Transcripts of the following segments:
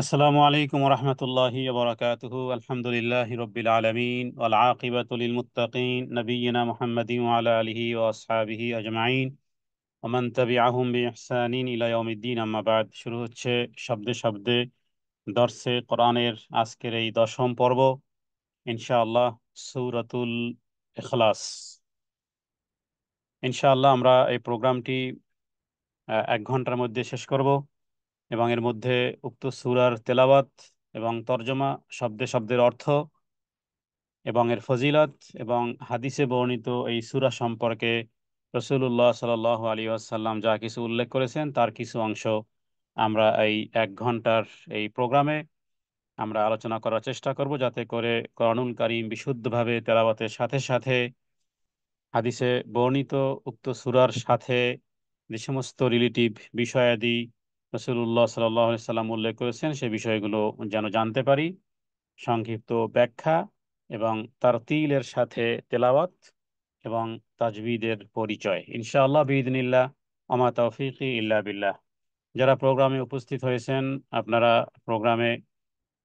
আসসালামু আলাইকুম রহমতুল্লাহি ওবরাকাতুহু আলহামদুলিল্লাহি রব্বিল আলামিন ওয়াল আকিবাতু লিল মুত্তাকিন নবিয়িনা মুহাম্মাদিন ওয়া আলা আলিহি ওয়া আসহাবিহি আজমাইন ওয়া মান তাবিআহুম বিইহসানিন ইলা ইয়াউমিদ্দিন আম্মা বাদ। শুরু হচ্ছে শব্দে শব্দে দর্সে কোরআনের আজকের এই দশম পর্ব ইনশাআল্লাহ, সূরাতুল ইখলাস। ইনশাআল্লাহ আমরা এই প্রোগ্রামটি 1 ঘন্টার মধ্যে শেষ করব এবং এর মধ্যে উক্ত সূরার তেলাওয়াত এবং তর্জমা, শব্দে শব্দের অর্থ এবং এর ফজিলত এবং হাদিসে বর্ণিত এই সূরা সম্পর্কে রাসূলুল্লাহ সাল্লাল্লাহু আলাইহি ওয়াসাল্লাম যা কিছু উল্লেখ করেছেন তার কিছু অংশ আমরা এই 1 ঘন্টার এই প্রোগ্রামে আমরা আলোচনা করার চেষ্টা করব, যাতে করে কোরআনুল কারীম বিশুদ্ধভাবে তেলাওয়াতের সাথে সাথে হাদিসে বর্ণিত উক্ত সূরার সাথে যে সমস্ত রিলেটিভ বিষয়াদি রাসূলুল্লাহ সাল্লাল্লাহু আলাইহি সাল্লাম উল্লেখ করেছেন সে বিষয়গুলো যেন জানতে পারি। সংক্ষিপ্ত ব্যাখ্যা এবং তারতিলের সাথে তেলাওয়াত এবং তাজবিদের পরিচয় ইনশাআল্লাহ বিইذনিল্লাহ। আমা তৌফিকি ইল্লা বিল্লাহ। যারা প্রোগ্রামে উপস্থিত হয়েছেন, আপনারা প্রোগ্রামে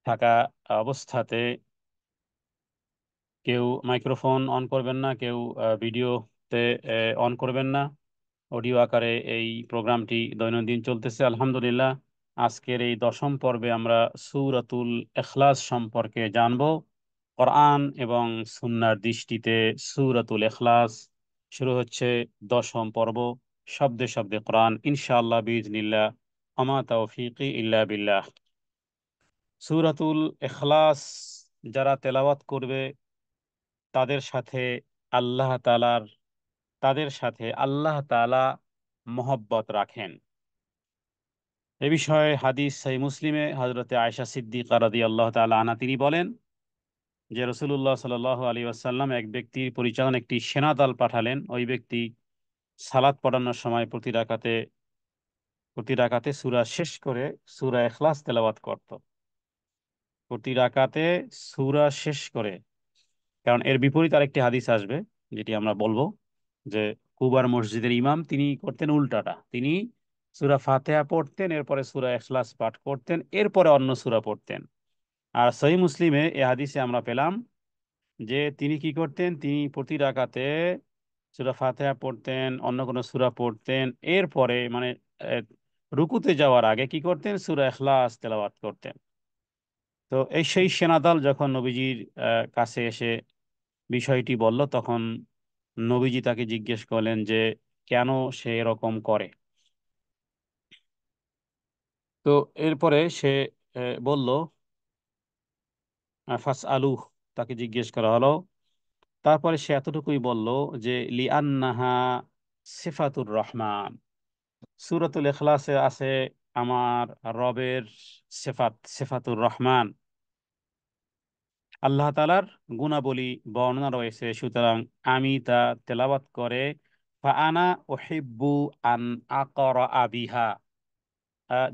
থাকা অবস্থাতে কেউ মাইক্রোফোন অন করবেন না, কেউ ভিডিওতে অন করবেন না। অডিও আকারে এই প্রোগ্রামটি দৈনন্দিন চলতেছে আলহামদুলিল্লাহ। আজকের এই দশম পর্বে আমরা সূরাতুল ইখলাস সম্পর্কে জানব। কোরআন এবং সুন্নাহর দৃষ্টিতে সূরাতুল ইখলাস শুরু হচ্ছে দশম পর্ব, শব্দে শব্দে কোরআন ইনশাআল্লাহ বিইذনিল্লাহ। আমা তৌফিকি ইল্লা বিল্লাহ। সূরাতুল ইখলাস যারা তেলাওয়াত করবে তাদের সাথে আল্লাহ তাআলার তাদের সাথে আল্লাহ তাআলা মহব্বত রাখেন। এ বিষয়ে হাদিস সহিহ মুসলিমে হযরতে আয়েশা সিদ্দিকা রাদিয়াল্লাহু তাআলা আনহা তিনি বলেন যে রাসূলুল্লাহ সাল্লাল্লাহু আলাইহি ওয়াসাল্লাম এক ব্যক্তির পরিচালনায় একটি সেনাদল পাঠালেন। ওই ব্যক্তি সালাত পড়ানোর সময় প্রতি রাকাতে সূরা শেষ করে সূরা ইখলাস তেলাওয়াত করত। প্রতি রাকাতে সূরা শেষ করে, কারণ এর বিপরীত আরেকটি হাদিস আসবে যেটি আমরা বলবো যে কুবার মসজিদের ইমাম তিনি করতেন উল্টাটা, তিনি সূরা ফাতিহা পড়তেন, এরপরে সূরা ইখলাস পাঠ করতেন, এরপরে অন্য সূরা পড়তেন। আর সহিহ মুসলিমে এ হাদিসে আমরা পেলাম যে তিনি কি করতেন, তিনি প্রতি রাকাতে সূরা ফাতিহা পড়তেন, অন্য কোনো সূরা পড়তেন, এরপরে মানে আহ, রুকুতে যাওয়ার আগে কি করতেন, সূরা ইখলাস তেলাওয়াত করতেন। তো এই সেই সেনাদল যখন নবীজির কাছে এসে বিষয়টি বলল, তখন নবীজি তাকে জিজ্ঞেস করলেন যে কেন সে এরকম করে। তো এরপরে সে বলল, ফাস আলু, তাকে জিজ্ঞেস করা হলো। তারপরে সে এতটুকুই বলল যে লিআন্নাহা সিফাতুর রহমান, সূরাতুল ইখলাসে আছে আমার রবের সিফাতুর রহমান, আল্লাহ তাআলার গুণাবলী বর্ণনা রয়েছে, সুতরাং আমি তা তেলাওয়াত করে ফাআনা উহিব্বু আন আকরা বিহা,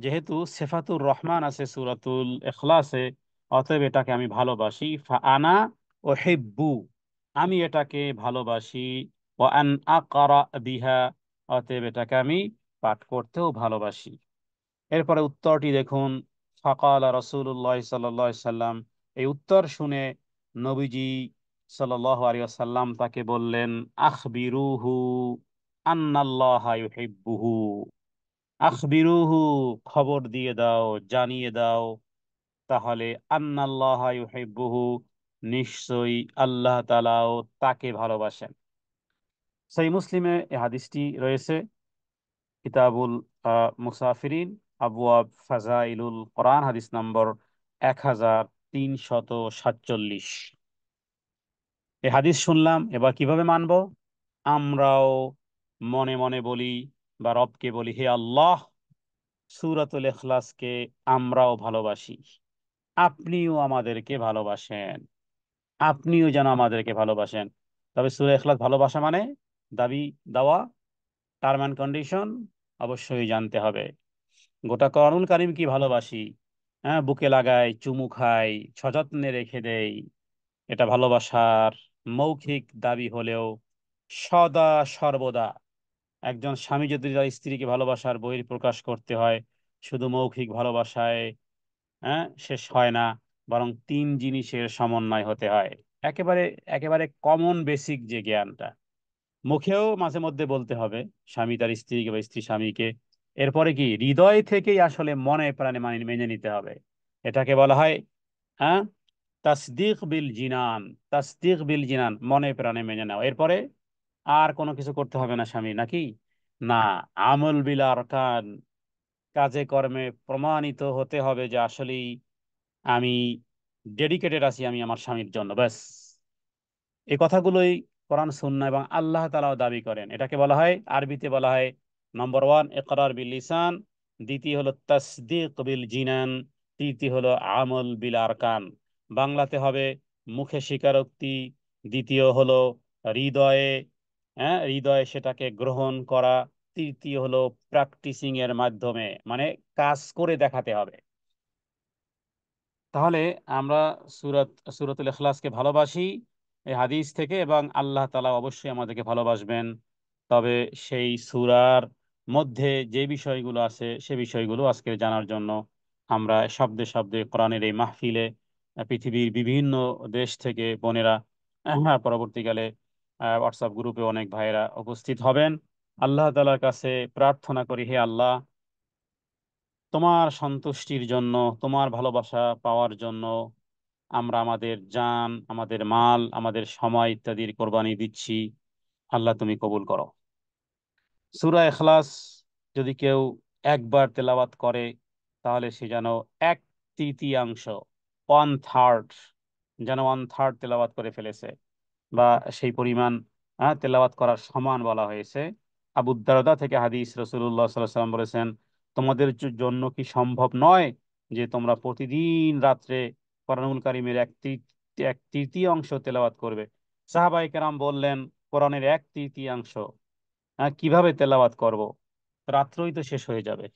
যেহেতু সিফাতুর রহমান আছে সূরাতুল ইখলাসে, অতএব এটাকে আমি ভালোবাসি। ফাআনা উহিব্বু, আমি এটাকে ভালোবাসি। ওয়া আন আকরা বিহা, অতএব এটাকে আমি পাঠ করতেও ভালোবাসি। এরপরে উত্তরটি দেখুন, ফাকালা রাসূলুল্লাহ সাল্লাল্লাহু আলাইহি সাল্লাম, এই উত্তর শুনে নবীজি সাল্লাল্লাহু আলাইহি ওয়াসাল্লাম তাকে বললেন, আখবিরুহু আন্নাল্লাহা ইউহিব্বুহু, আখবিরুহু, খবর দিয়ে দাও, জানিয়ে দাও তাহলে, আন্নাল্লাহা ইউহিব্বুহু, নিশ্চয়ই আল্লাহ তাআলাও তাকে ভালোবাসেন। সহিহ মুসলিমে এই হাদিসটি রয়েছে, কিতাবুল মুসাফিরিন, আবওয়াব ফাজাইলুল কোরআন, হাদিস নম্বর 1347। এই হাদিস শুনলাম, এবার কিভাবে মানবো? আমরাও মনে মনে বলি বা রবকে বলি, হে আল্লাহ, সূরাতুল ইখলাসকে আমরাও ভালোবাসি, আপনিও আমাদেরকে ভালোবাসেন, আপনিও যেন আমাদেরকে ভালোবাসেন। তবে সূরা ইখলাস ভালোবাসা মানে দাবি দাওয়া, টার্ম অ্যান্ড কন্ডিশন অবশ্যই জানতে হবে। গোটা কোরআনুল কারীম কি ভালোবাসি, হ্যাঁ, বুকে লাগাই, চুমু খাই, সযত্নে রেখে দেই, এটা ভালোবাসার মৌখিক দাবি হলেও সদা সর্বদা একজন স্বামী যদি তার স্ত্রীকে ভালোবাসার বহিঃপ্রকাশ করতে হয় শুধু মৌখিক ভালোবাসায়, শেষ হয় না, বরং তিন জিনিসের সমন্বয় হতে হয়। একেবারে একেবারে কমন বেসিক যে জ্ঞানটা, মুখেও মাঝে মধ্যে বলতে হবে স্বামী তার স্ত্রীকে বা স্ত্রী স্বামীকে। এরপরে কি হৃদয় থেকেই আসলে মনে প্রাণে মেনে নিতে হবে। এটাকে বলা হয় হ্যাঁ তাসদিক বিল জিনান। তাসদিক বিল জিনান, মনে প্রাণে মেনে নাও। এরপরে আর কোনো কিছু করতে হবে না স্বামী, নাকি? না, আমল বিল আরকান, কাজে কর্মে প্রমাণিত হতে হবে যে আসলেই আমি ডেডিকেটেড আছি আমি আমার স্বামীর জন্য, ব্যাস। এই কথাগুলোই কোরআন সুন্নাহ এবং আল্লাহ তাআলাও দাবি করেন। এটাকে বলা হয়, আরবিতে বলা হয় নম্বর ওয়ান ইকরার বিল লিসান, দ্বিতীয় হলো তাসদিক বিল জিনান, তৃতীয় হলো আমল বিল আরকান। বাংলাতে হবে মুখে স্বীকারোক্তি, দ্বিতীয় হলো হৃদয়ে, হৃদয়ে সেটাকে গ্রহণ করা, তৃতীয় হলো প্র্যাকটিসিং এর মাধ্যমে, মানে কাজ করে দেখাতে হবে। তাহলে আমরা সুরাত সুরাতুল ইখলাসকে ভালোবাসি এই হাদিস থেকে, এবং আল্লাহ তাআলা অবশ্যই আমাদেরকে ভালোবাসবেন। তবে সেই সূরার মধ্যে যে বিষয়গুলো আছে সে বিষয়গুলো আজকে জানার জন্য আমরা শব্দে শব্দে কোরআনের এই মাহফিলে পৃথিবীর বিভিন্ন দেশ থেকে বোনেরা, পরবর্তীকালে হোয়াটসঅ্যাপ গ্রুপে অনেক ভাইয়েরা উপস্থিত হবেন। আল্লাহ তাআলার কাছে প্রার্থনা করি, হে আল্লাহ, তোমার সন্তুষ্টির জন্য, তোমার ভালোবাসা পাওয়ার জন্য আমরা আমাদের জান, আমাদের মাল, আমাদের সময় ইত্যাদির কোরবানি দিচ্ছি। আল্লাহ তুমি কবুল করো। সূরা ইখলাস যদি কেউ একবার তেলাওয়াত করে, তাহলে সে যেন এক তৃতীয়াংশ, ওয়ান থার্ড, যেন ওয়ান থার্ড তেলাওয়াত করে ফেলেছে, বা সেই পরিমাণ তেলাওয়াত করার সমান বলা হয়েছে। আবু দারদা থেকে হাদিস, রাসূলুল্লাহ সাল্লাল্লাহু আলাইহি ওয়াসাল্লাম বলেছেন, তোমাদের জন্য কি সম্ভব নয় যে তোমরা প্রতিদিন রাত্রে কোরআনুল কারীমের এক তৃতীয়াংশ তেলাওয়াত করবে? সাহাবায়ে কেরাম বললেন, কোরআনের এক তৃতীয়াংশ কিভাবে তেলাওয়াত করব? রাত্রই তো শেষ হয়ে যাবে।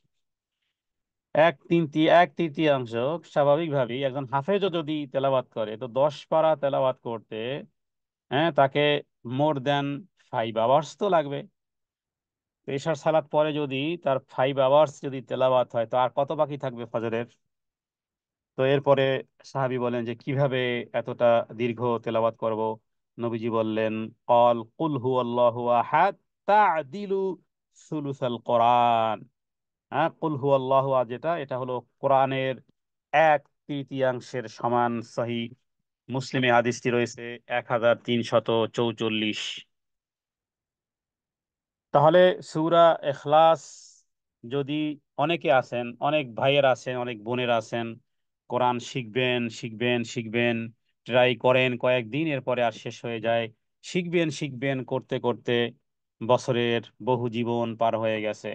এক তৃতীয়াংশ স্বাভাবিকভাবেই একজন হাফেজও যদি তেলাওয়াত করে, তো 10 পারা তেলাওয়াত করতে তাকে মোর দেন 5 আওয়ার্স তো লাগবে। তো এশার সালাত পরে যদি তার 5 আওয়ার্স যদি তেলাওয়াত হয়, তো আর কত বাকি থাকবে ফজরের? তো এরপরে সাহাবী বলেন যে কিভাবে এতটা দীর্ঘ তেলাওয়াত করব? নবীজি বললেন, ক্বাল কুল হুয়াল্লাহু আহাদ তা'দিলু সুলুসাল কোরআন। কুল হুয়াল্লাহু আহাদ, যেটা এটা হলো কোরআনের এক তৃতীয়াংশের সমান। সহিহ মুসলিমে হাদিসটি রয়েছে 1344। তাহলে সূরা ইখলাস যদি অনেকে আছেন, অনেক ভাইয়ের আছেন, অনেক বোনের আছেন, কোরআন শিখবেন শিখবেন শিখবেন, ট্রাই করেন কয়েকদিন, এরপরে আর শেষ হয়ে যায়। শিখবেন শিখবেন করতে করতে বছরের বহু জীবন পার হয়ে গেছে।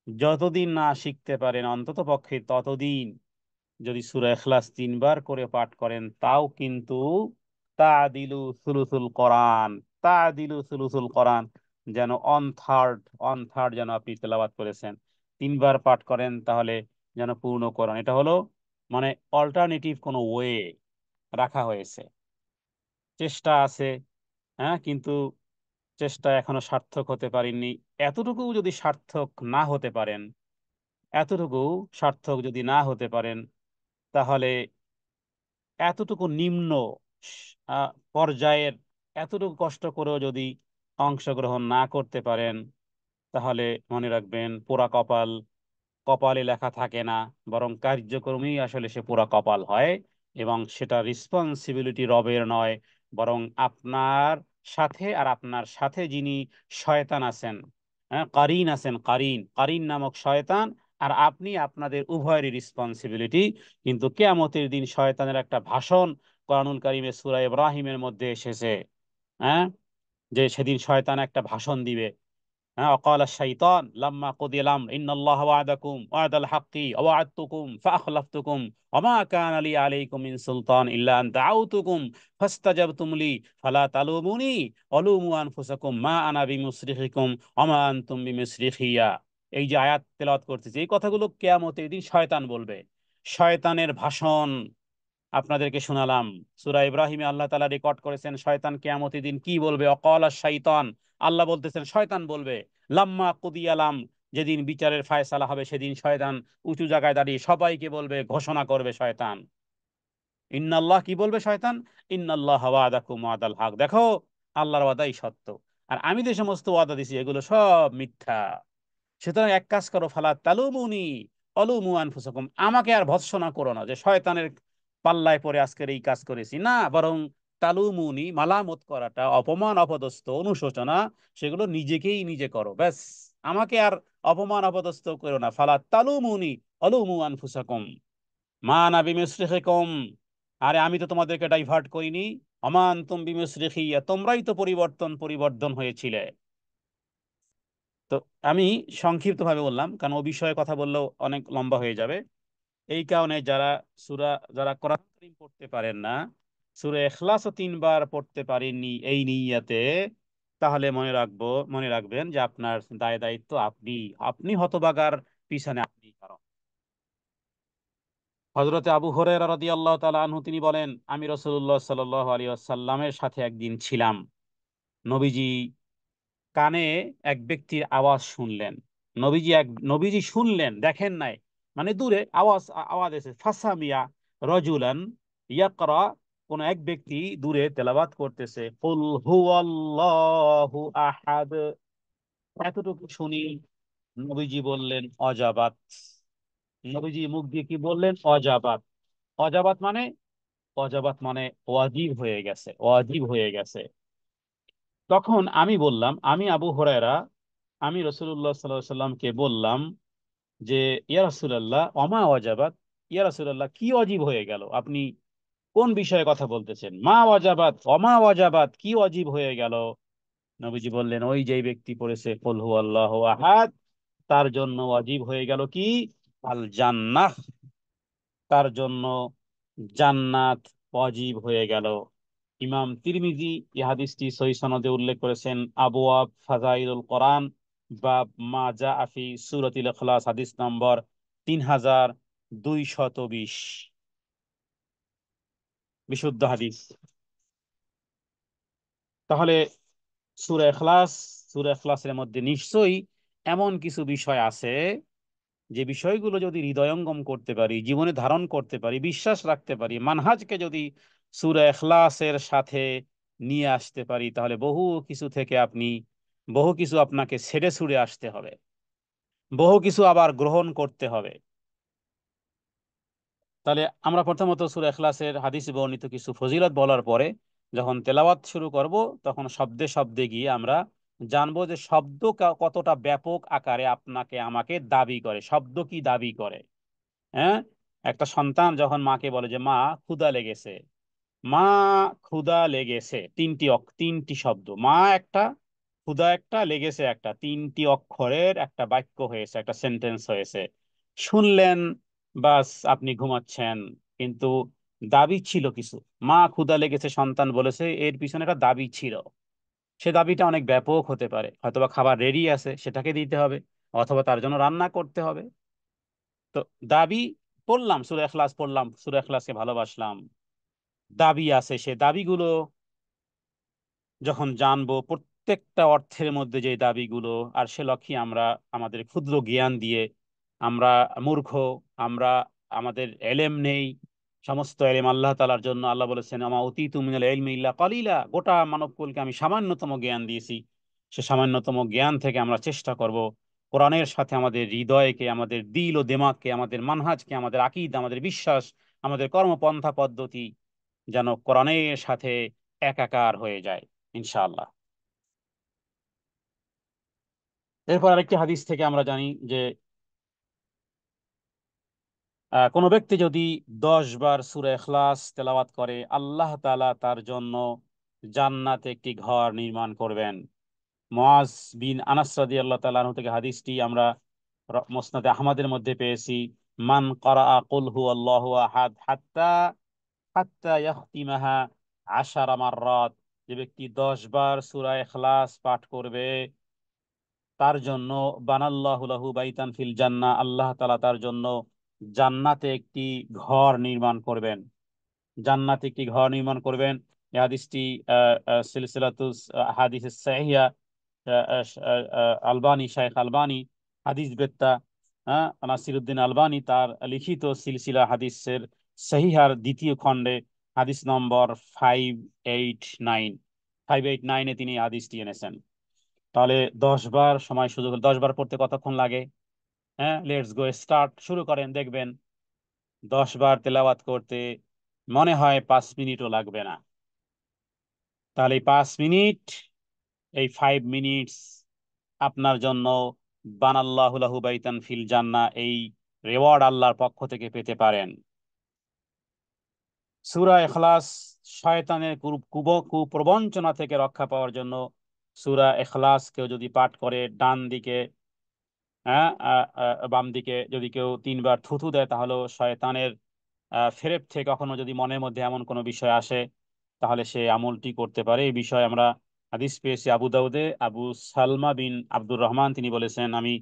যতদিন না শিখতে পারেন অন্তত পক্ষে ততদিন যদি সূরা ইখলাস 3 বার করে পাঠ করেন, তাও কিন্তু তাদিলু সুলুসুল কোরআন, তাদিলু সুলুসুল কোরআন, যেন অন থার্ড যেন আপনি তেলাওয়াত করেছেন। 3 বার পাঠ করেন তাহলে যেন পূর্ণ কোরআন। এটা হলো মানে অল্টারনেটিভ কোনো ওয়ে রাখা হয়েছে। চেষ্টা আছে, কিন্তু চেষ্টা এখনো সার্থক হতে পারেননি। এতটুকু যদি সার্থক না হতে পারেন, এতটুকু সার্থক যদি না হতে পারেন, তাহলে এতটুকু নিম্ন পর্যায়ের, এতটুকু কষ্ট করেও যদি অংশগ্রহণ না করতে পারেন, তাহলে মনে রাখবেন পোড়া কপাল কপালে লেখা থাকে না, বরং কার্যক্রমেই আসলে সে পোড়া কপাল হয়। এবং সেটা রেসপন্সিবিলিটি রবের নয়, বরং আপনার সাথে আর আপনার সাথে যিনি শয়তান আছেন, কারিন আছেন, কারিন কারিন নামক শয়তান, আর আপনি, আপনাদের উভয়েরই রেসপন্সিবিলিটি। কিন্তু কিয়ামতের দিন শয়তানের একটা ভাষণ কোরআনুল কারীমের সূরা ইব্রাহিমের মধ্যে এসেছে, হ্যাঁ যে সেদিন শয়তান একটা ভাষণ দিবে। وقال الشيطان لما قضي الأمر إن الله وعدكم وعد الحق ووعدتكم فأخلفتكم وما كان لي عليكم من سلطان إلا أن دعوتكم فاستجبتم لي فلا تلوموني ولوموا أنفسكم ما أنا بمصرخكم وما أنتم بمصرخيا। এই যে আয়াত তেলাওয়াত করতেছি, এই কথাগুলো কিয়ামতের দিন শয়তান বলবে। শয়তানের ভাষণ আপনাদেরকে শোনালাম। সূরা ইব্রাহিমে আল্লাহ তাআলা রেকর্ড করেছেন শয়তান কিয়ামতের দিন কি বলবে। অকাল শাইতান, আল্লাহ বলতেছেন শয়তান বলবে, লাম্মা কুদিয়ালাম, যেদিন বিচারের ফায়সালা হবে সেদিন শয়তান উঁচু জায়গায় দাঁড়িয়ে সবাইকে বলবে, ঘোষণা করবে শয়তান, ইন্নাল্লাহ, কি বলবে শয়তান, ইন্নাল্লাহ ওয়াদাকুম ওয়াদাল হক, দেখো আল্লাহর ওয়াদাই সত্য, আর আমি যে সমস্ত ওয়াদা দিছি এগুলো সব মিথ্যা। সুতরাং এক কাজ করো, ফালা তালুমুনি অলুমু আনফুসাকুম, আমাকে আর ভৎসনা করো না যে শয়তানের পাল্লায় পরে আজকের এই কাজ করেছি, না, বরং তালুমুনি, মালামত করাটা, অপমান অপদস্থ অনুশোচনা, সেগুলো নিজেকেই নিজে করো, ব্যাস। আমাকে আর অপমান অপদস্থ করো না, ফালা তালুমুনি অলুমু আনফুসাকুম মা না বিমিসরিখিকুম, আরে আমি তো তোমাদেরকে ডাইভার্ট করিনি, অমান তুম বিমিসরিখিয়া, তোমরাই তো পরিবর্তন হয়েছিলে। তো আমি সংক্ষিপ্তভাবে বললাম, কারণ ও বিষয়ে কথা বললেও অনেক লম্বা হয়ে যাবে। এই কারণে সূরা যারা কোরআন কারীম পড়তে পারেন না, সূরা ইখলাসও 3 বার পড়তে পারেননি এই নিয়তে, তাহলে মনে রাখবেন যে আপনার দায়িত্ব আপনি, আপনি হতবাগার পিছনে আপনি কারণ। হযরতে আবু হুরায়রা রাদিয়াল্লাহু তাআলা আনহু তিনি বলেন, আমি রাসূলুল্লাহ সাল্লাল্লাহু আলাইহি ওয়াসাল্লামের সাথে একদিন ছিলাম। নবীজি কানে এক ব্যক্তির আওয়াজ শুনলেন। নবীজি শুনলেন, দেখেন নাই, মানে দূরে আওয়াজ এসে, ফাসামিয়া রজুলান ইয়াকরা, কোন এক ব্যক্তি দূরে তেলাওয়াত করতেছে, কুল হুয়াল্লাহু আহাদ, এতটুকু শুনি নবীজি বললেন অজাবাত। নবীজি মুখ দিয়ে কি বললেন? অজাবাত। অজাবাত মানে, ওয়াজিব হয়ে গেছে, ওয়াজিব হয়ে গেছে। তখন আমি বললাম, আমি আবু হুরায়রা, আমি রাসূলুল্লাহ সাল্লাল্লাহু আলাইহি সাল্লামকে বললাম যে, ইয়া রাসূলুল্লাহ অমা ওয়াজাবাত, ইয়া রাসূলুল্লাহ কি অজীব হয়ে গেল, আপনি কোন বিষয়ে কথা বলতেছেন? মা ওয়াজাবাত, অমা ওয়াজাবাত, কি অজীব হয়ে গেল? নবীজি বললেন, ওই যে ব্যক্তি পড়েছে কুল হুয়াল্লাহু আহাদ, তার জন্য ওয়াজিব হয়ে গেল কি? আল জান্নাহ, তার জন্য জান্নাত ওয়াজিব হয়ে গেল। ইমাম তিরমিজি এই হাদিসটি সহিহ সনদে উল্লেখ করেছেন, আবওয়াব ফাজাইলুল কোরআন, বাব মা জাআ ফি সূরাতিল ইখলাস, হাদিস নম্বর 3220, বিশুদ্ধ হাদিস। তাহলে সূরা ইখলাস, সূরা ইখলাসের মধ্যে নিশ্চয়ই এমন কিছু বিষয় আছে, যে বিষয়গুলো যদি হৃদয়ঙ্গম করতে পারি, জীবনে ধারণ করতে পারি, বিশ্বাস রাখতে পারি, মানহাজকে যদি সূরা ইখলাসের সাথে নিয়ে আসতে পারি, তাহলে বহু কিছু আপনাকে ছেড়ে ছুড়ে আসতে হবে, বহু কিছু আবার গ্রহণ করতে হবে। তাহলে আমরা প্রথমত সূরা ইখলাসের হাদিসে বর্ণিত কিছু ফজিলত বলার পরে যখন তেলাওয়াত শুরু করব, তখন শব্দে শব্দে গিয়ে আমরা জানবো যে শব্দ কতটা ব্যাপক আকারে আপনাকে আমাকে দাবি করে, শব্দ কি দাবি করে। হ্যাঁ, একটা সন্তান যখন মাকে বলে যে মা ক্ষুধা লেগেছে, মা ক্ষুধা লেগেছে, তিনটি শব্দ, মা একটা, ক্ষুধা একটা, লেগেছে একটা, 3টি অক্ষরের একটা বাক্য হয়েছে, একটা সেন্টেন্স হয়েছে। শুনলেন, বাস আপনি ঘুমাচ্ছেন, কিন্তু দাবি ছিল কিছু। মা ক্ষুধা লেগেছে সন্তান বলেছে, এর পিছনে একটা দাবি ছিল। সে দাবিটা অনেক ব্যাপক হতে পারে, হয়তোবা খাবার রেডি আছে সেটাকে দিতে হবে, অথবা তার জন্য রান্না করতে হবে। তো দাবি, পড়লাম সূরা ইখলাস, পড়লাম সূরা ইখলাসকে ভালোবাসলাম, দাবি আছে, সে দাবিগুলো যখন জানবো প্রত্যেকটা অর্থের মধ্যে যে দাবিগুলো, আর সে লক্ষ্যে আমরা আমাদের ক্ষুদ্র জ্ঞান দিয়ে, আমরা মূর্খ, আমরা, আমাদের এলেম নেই, সমস্ত এলেম আল্লাহ তাআলার জন্য। আল্লাহ বলেছেন, আমা উতীতু মিনাল ইলমি ইল্লা কালিলা, গোটা মানবকুলকে আমি সামান্যতম জ্ঞান দিয়েছি। সে সামান্যতম জ্ঞান থেকে আমরা চেষ্টা করব কোরআনের সাথে আমাদের হৃদয়কে, আমাদের দিল ও দিমাগকে, আমাদের মানহাজকে, আমাদের আকীদা, আমাদের বিশ্বাস, আমাদের কর্মপন্থা পদ্ধতি যেন কোরআনের সাথে একাকার হয়ে যায়, ইনশাআল্লাহ। এরপর আরেকটি হাদিস থেকে আমরা জানি যে কোনো ব্যক্তি যদি 10 বার সূরা ইখলাস তেলাওয়াত করে, আল্লাহ তাআলা তার জন্য জান্নাতে একটি ঘর নির্মাণ করবেন। মুআজ বিন আনাস রাদিয়াল্লাহু তাআলা আনহু থেকে হাদিসটি আমরা মুসনাদে আহমদের মধ্যে পেয়েছি, মান ক্বারাআ কুল হুয়াল্লাহু আহাদ হাত্তা হাত্তা ইয়াখতিমাহা 10 মাররাত, যে ব্যক্তি 10 বার সূরা ইখলাস পাঠ করবে, তার জন্য বানাল্লাহু লাহু বাইতান ফিল জান্নাহ, আল্লাহ তাআলা তার জন্য জান্নাতে একটি ঘর নির্মাণ করবেন, জান্নাতে একটি ঘর নির্মাণ করবেন। এই হাদিসটি সিলসিলাতুস হাদিস সাহিহা, আলবানী, শাইখ আলবানী হাদিস বেত্তা নাসিরউদ্দিন আলবানী তার লিখিত সিলসিলা হাদিসের সহিহার দ্বিতীয় খণ্ডে হাদিস নম্বর 589, 589-এ তিনি হাদিসটি এনেছেন। তাহলে 10 বার সময় সুযোগ, 10 বার পড়তে কতক্ষণ লাগে? হ্যাঁ, লেটস গো, স্টার্ট, শুরু করেন। দেখবেন 10 বার তেলাওয়াত করতে মনে হয় 5 মিনিটও লাগবে না। তাহলে এই 5 মিনিট, এই 5 মিনিটস আপনার জন্য বানাল্লাহু লাহু বাইতান ফিল জান্নাহ, এই রেওয়ার্ড আল্লাহর পক্ষ থেকে পেতে পারেন। সূরা ইখলাস শয়তানের কুপ্রবঞ্চনা থেকে রক্ষা পাওয়ার জন্য সূরা ইখলাস কেউ যদি পাঠ করে ডান দিকে, হ্যাঁ, বাম দিকে যদি কেউ 3 বার থুথু দেয়, তাহলে শয়তানের ফেরেব থেকে কখনো যদি মনের মধ্যে এমন কোনো বিষয় আসে, তাহলে সে আমলটি করতে পারে। এই বিষয়ে আমরা হাদিস পেয়েছি আবু দাউদে। আবু সালমা বিন আব্দুর রহমান তিনি বলেছেন, আমি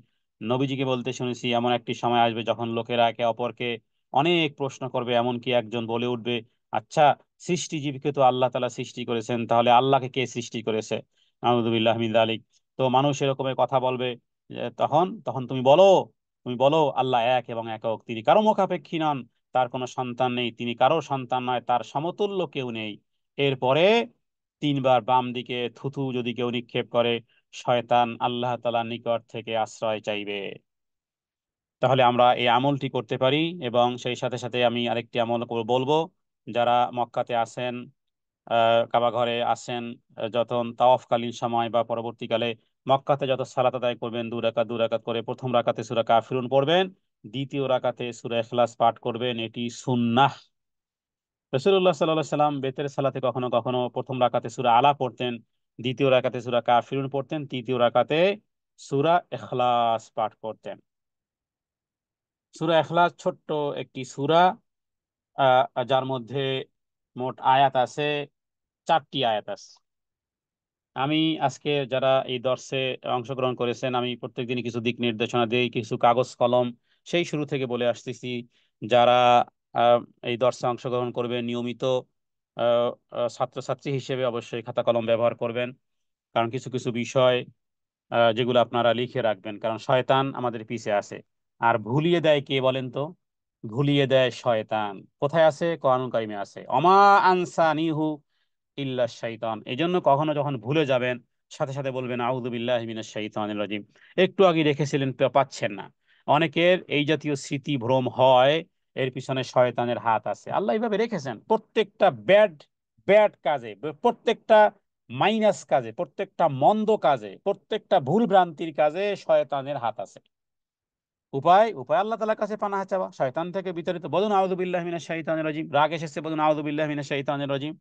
নবীজিকে বলতে শুনেছি, এমন একটি সময় আসবে যখন লোকেরা একে অপরকে অনেক প্রশ্ন করবে, এমনকি একজন বলে উঠবে, আচ্ছা, সৃষ্টিজীবকে তো আল্লাহ তাআলা সৃষ্টি করেছেন, তাহলে আল্লাহকে কে সৃষ্টি করেছে? নাউযুবিল্লাহ মিন যালিক। তো মানুষ এরকমের কথা বলবে, তখন তখন তুমি বলো আল্লাহ এক এবং একক, তিনি কারো মুখাপেক্ষী নন, তার কোনো সন্তান নেই, তিনি কারো সন্তান নয়, তার সমতুল্য কেউ নেই। এরপরে 3 বার বাম দিকে থুথু যদি কেউ নিক্ষেপ করে, শয়তান আল্লাহ তাআলার নিকট থেকে আশ্রয় চাইবে। তাহলে আমরা এই আমলটি করতে পারি। এবং সেই সাথে সাথে আমি আরেকটি আমল বলবো, যারা মক্কাতে আছেন, কাবা ঘরে আছেন, যখন তাওয়াফকালীন সময় বা পরবর্তীকালে মক্কাতে যত সালাত আদায় করবেন, 2 রাকাত 2 রাকাত করে, প্রথম রাকাতে সূরা কাফিরুন পড়বেন, দ্বিতীয় রাকাতে সূরা ইখলাস পাঠ করবেন, এটি সুন্নাহ। রাসূলুল্লাহ সাল্লাল্লাহু আলাইহি সাল্লাম বেতের সালাতে কখনো কখনো প্রথম রাকাতে সূরা আলা পড়তেন, দ্বিতীয় রাকাতে সূরা কাফিরুন পড়তেন, তৃতীয় রাকাতে সূরা ইখলাস পাঠ করতেন। সূরা ইখলাস ছোট্ট একটি সূরা, যার মধ্যে মোট আয়াত আছে 4টি আয়াত আছে। আমি আজকে যারা এই দর্শে অংশগ্রহণ করেছেন, আমি প্রত্যেকদিনই কিছু দিক নির্দেশনা দিই, কিছু কাগজ কলম সেই শুরু থেকে বলে আসতেছি। যারা আহ, এই দর্শে অংশগ্রহণ করবে নিয়মিত, ছাত্রছাত্রী হিসেবে অবশ্যই খাতা কলম ব্যবহার করবেন। কারণ কিছু কিছু বিষয় যেগুলো আপনারা লিখে রাখবেন, কারণ শয়তান আমাদের পিছে আছে। আর ভুলিয়ে দেয় কে বলেন তো? ভুলিয়ে দেয় শয়তান। কোথায় আছে? কোরআনুল কারিমে আছে, অমা আনসানিহু ইল্লা শাইতান। এই জন্য কখনো যখন ভুলে যাবেন, সাথে সাথে বলবেন আউযু বিল্লাহি মিনাশ শাইতানির রাজিম। একটু আগে রেখেছিলেন, পাচ্ছেন না। অনেকের এই জাতীয় স্মৃতি ভ্রম হয়, এর পিছনে শয়তানের হাত আছে। আল্লাহ এইভাবে রেখেছেন, প্রত্যেকটা ব্যাড ব্যাড কাজে, প্রত্যেকটা মাইনাস কাজে, প্রত্যেকটা মন্দ কাজে, প্রত্যেকটা ভুল ভ্রান্তির কাজে শয়তানের হাত আছে। উপায় উপায় আল্লাহ তাআলার কাছে পানাহ চাওয়া, শয়তান থেকে বিতাড়িত। বলুন আউযু বিল্লাহি মিনাশ শাইতানির রাজিম। রাগ এসেছে, বলুন আউযু বিল্লাহি মিনাশ শাইতানির রাজিম।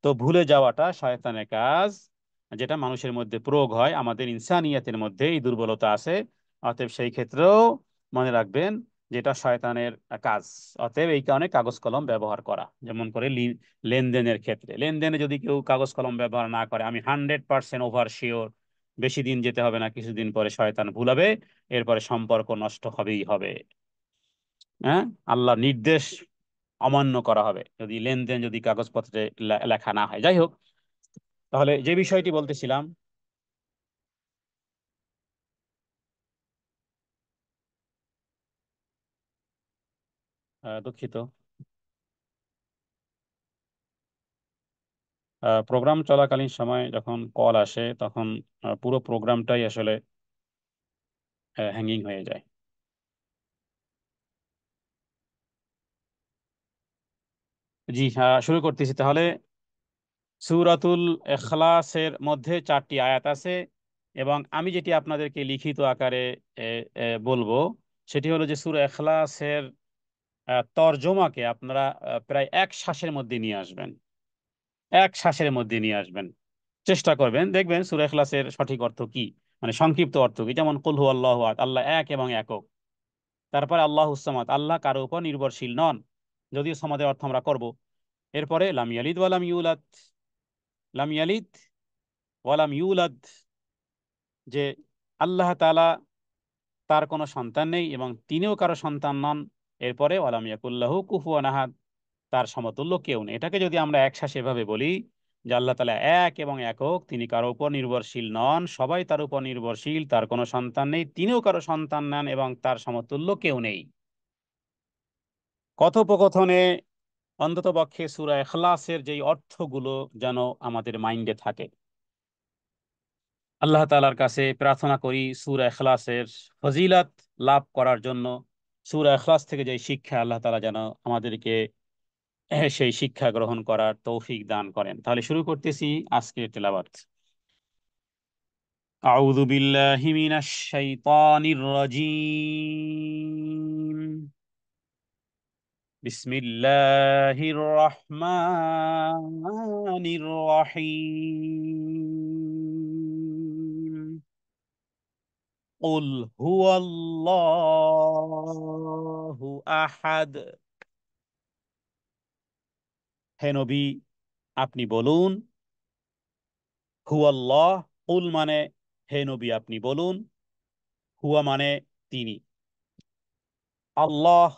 তো ভুলে যাওয়াটা শয়তানের কাজ, যেটা মানুষের মধ্যে প্রয়োগ হয়, আমাদের ইনসানিয়াতের মধ্যে এই দুর্বলতা আছে। অতএব সেই ক্ষেত্রেও মনে রাখবেন যেটা শয়তানের কাজ। অতএব এই কারণে কাগজ কলম ব্যবহার করা, যেমন করে লেনদেনের ক্ষেত্রে, লেনদেনে যদি কেউ কাগজ কলম ব্যবহার না করে, আমি 100% ওভার শিওর, বেশি দিন যেতে হবে না, কিছুদিন পরে শয়তান ভুলাবে, এরপরে সম্পর্ক নষ্ট হবেই হবে। হ্যাঁ, আল্লাহ নির্দেশ অমান্য করা হবে যদি লেনদেন, যদি কাগজপত্রে লেখা না হয়। যাই হোক, তাহলে যে বিষয়টি বলতেছিলাম, দুঃখিত, প্রোগ্রাম চলাকালীন সময় যখন কল আসে, তখন পুরো প্রোগ্রামটাই আসলে হ্যাঙ্গিং হয়ে যায়। জি হ্যাঁ, শুরু করতেছি তাহলে। সূরাতুল ইখলাসের মধ্যে 4টি আয়াত আছে, এবং আমি যেটি আপনাদেরকে লিখিত আকারে এ, বলবো, সেটি হলো যে সূরা ইখলাসের তরজমাকে আপনারা প্রায় এক শ্বাসের মধ্যে নিয়ে আসবেন, এক শ্বাসের মধ্যে নিয়ে আসবেন। চেষ্টা করবেন, দেখবেন সূরা ইখলাসের সঠিক অর্থ কি, মানে সংক্ষিপ্ত অর্থ কি। যেমন কুল হু আল্লাহু আহাদ, আল্লাহ এক এবং একক। তারপরে আল্লাহুস সামাদ, আল্লাহ কারো উপর নির্ভরশীল নন, যদিও সমাদের অর্থ আমরা করব। এরপরে লাম ইয়ালিদ ওয়ালাম ইউলাদ, লাম ইয়ালিদ ওয়ালাম ইউলাদ, যে আল্লাহ তাআলা তার কোনো সন্তান নেই এবং তিনিও কারো সন্তান নন। এরপরে ওয়ালাম ইয়াকুল্লাহু কুফুয়ান আহাদ, তার সমতুল্য কেউ নেই। এটাকে যদি আমরা এক শ্বাসে এভাবে বলি, যে আল্লাহ তাআলা এক এবং একক, তিনি কারো উপর নির্ভরশীল নন, সবাই তার উপর নির্ভরশীল, তার কোনো সন্তান নেই, তিনিও কারো সন্তান নেন এবং তার সমতুল্য কেউ নেই। কথোপকথনে অন্ততপক্ষে সূরা ইখলাসের যেই অর্থগুলো যেন আমাদের মাইন্ডে থাকে। আল্লাহ তাআলার কাছে প্রার্থনা করি সূরা ইখলাসের ফজিলত লাভ করার জন্য। সূরা ইখলাস থেকে যে শিক্ষা, আল্লাহ তাআলা যেন আমাদেরকে সেই শিক্ষা গ্রহণ করার তৌফিক দান করেন। তাহলে শুরু করতেছি আজকের তেলাওয়াত। আউযু বিল্লাহি মিনাশ শাইতানির রাজীম। বিসমিল্লাহির রহমানির রহিম। কুল হুয়াল্লাহু আহাদ। হে নবী, আপনি বলুন, হুয়াল্লাহ। কুল মানে হে নবী আপনি বলুন, হুয়া মানে তিনি, আল্লাহ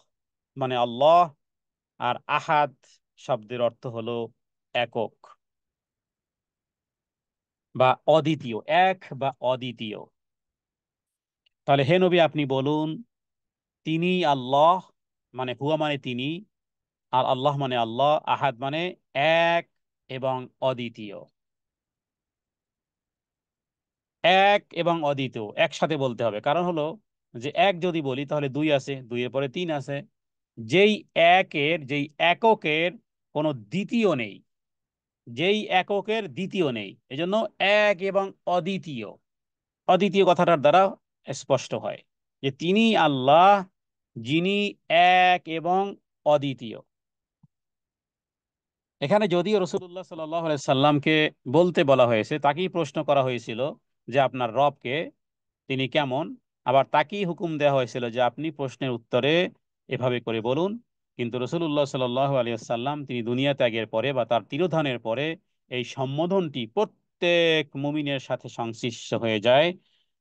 মানে আল্লাহ, আর আহাদ শব্দের অর্থ হলো একক বা অদ্বিতীয়, এক বা অদ্বিতীয়। তাহলে হে নবী আপনি বলুন, তিনি আল্লাহ, মানে হুয়া মানে তিনি, আর আল্লাহ মানে আল্লাহ, আহাদ মানে এক এবং অদ্বিতীয়। এক এবং অদ্বিতীয় একসাথে বলতে হবে, কারণ হলো যে এক যদি বলি তাহলে দুই আছে, দুইয়ের পরে তিন আছে। যেই যেই এককের কোনো দ্বিতীয় নেই, যেই এককের দ্বিতীয় নেই, এজন্য এক এবং অদ্বিতীয়। অদ্বিতীয় কথাটার দ্বারা স্পষ্ট হয় যে তিনি আল্লাহ, যিনি এক এবং অদ্বিতীয়। এখানে যদিও রাসূলুল্লাহ সাল্লাল্লাহু আলাইহি সাল্লামকে বলতে বলা হয়েছে, তাকেই প্রশ্ন করা হয়েছিল যে আপনার রবকে, তিনি কেমন, আবার তাকেই হুকুম দেওয়া হয়েছিল যে আপনি প্রশ্নের উত্তরে এভাবে করে বলুন। কিন্তু রাসূলুল্লাহ সাল্লাল্লাহু আলাইহি সাল্লাম তিনি দুনিয়া ত্যাগের পরে বা তার তিরোধানের পরে এই সম্বোধনটি প্রত্যেক মুমিনের সাথে সংশ্লিষ্ট হয়ে যায়,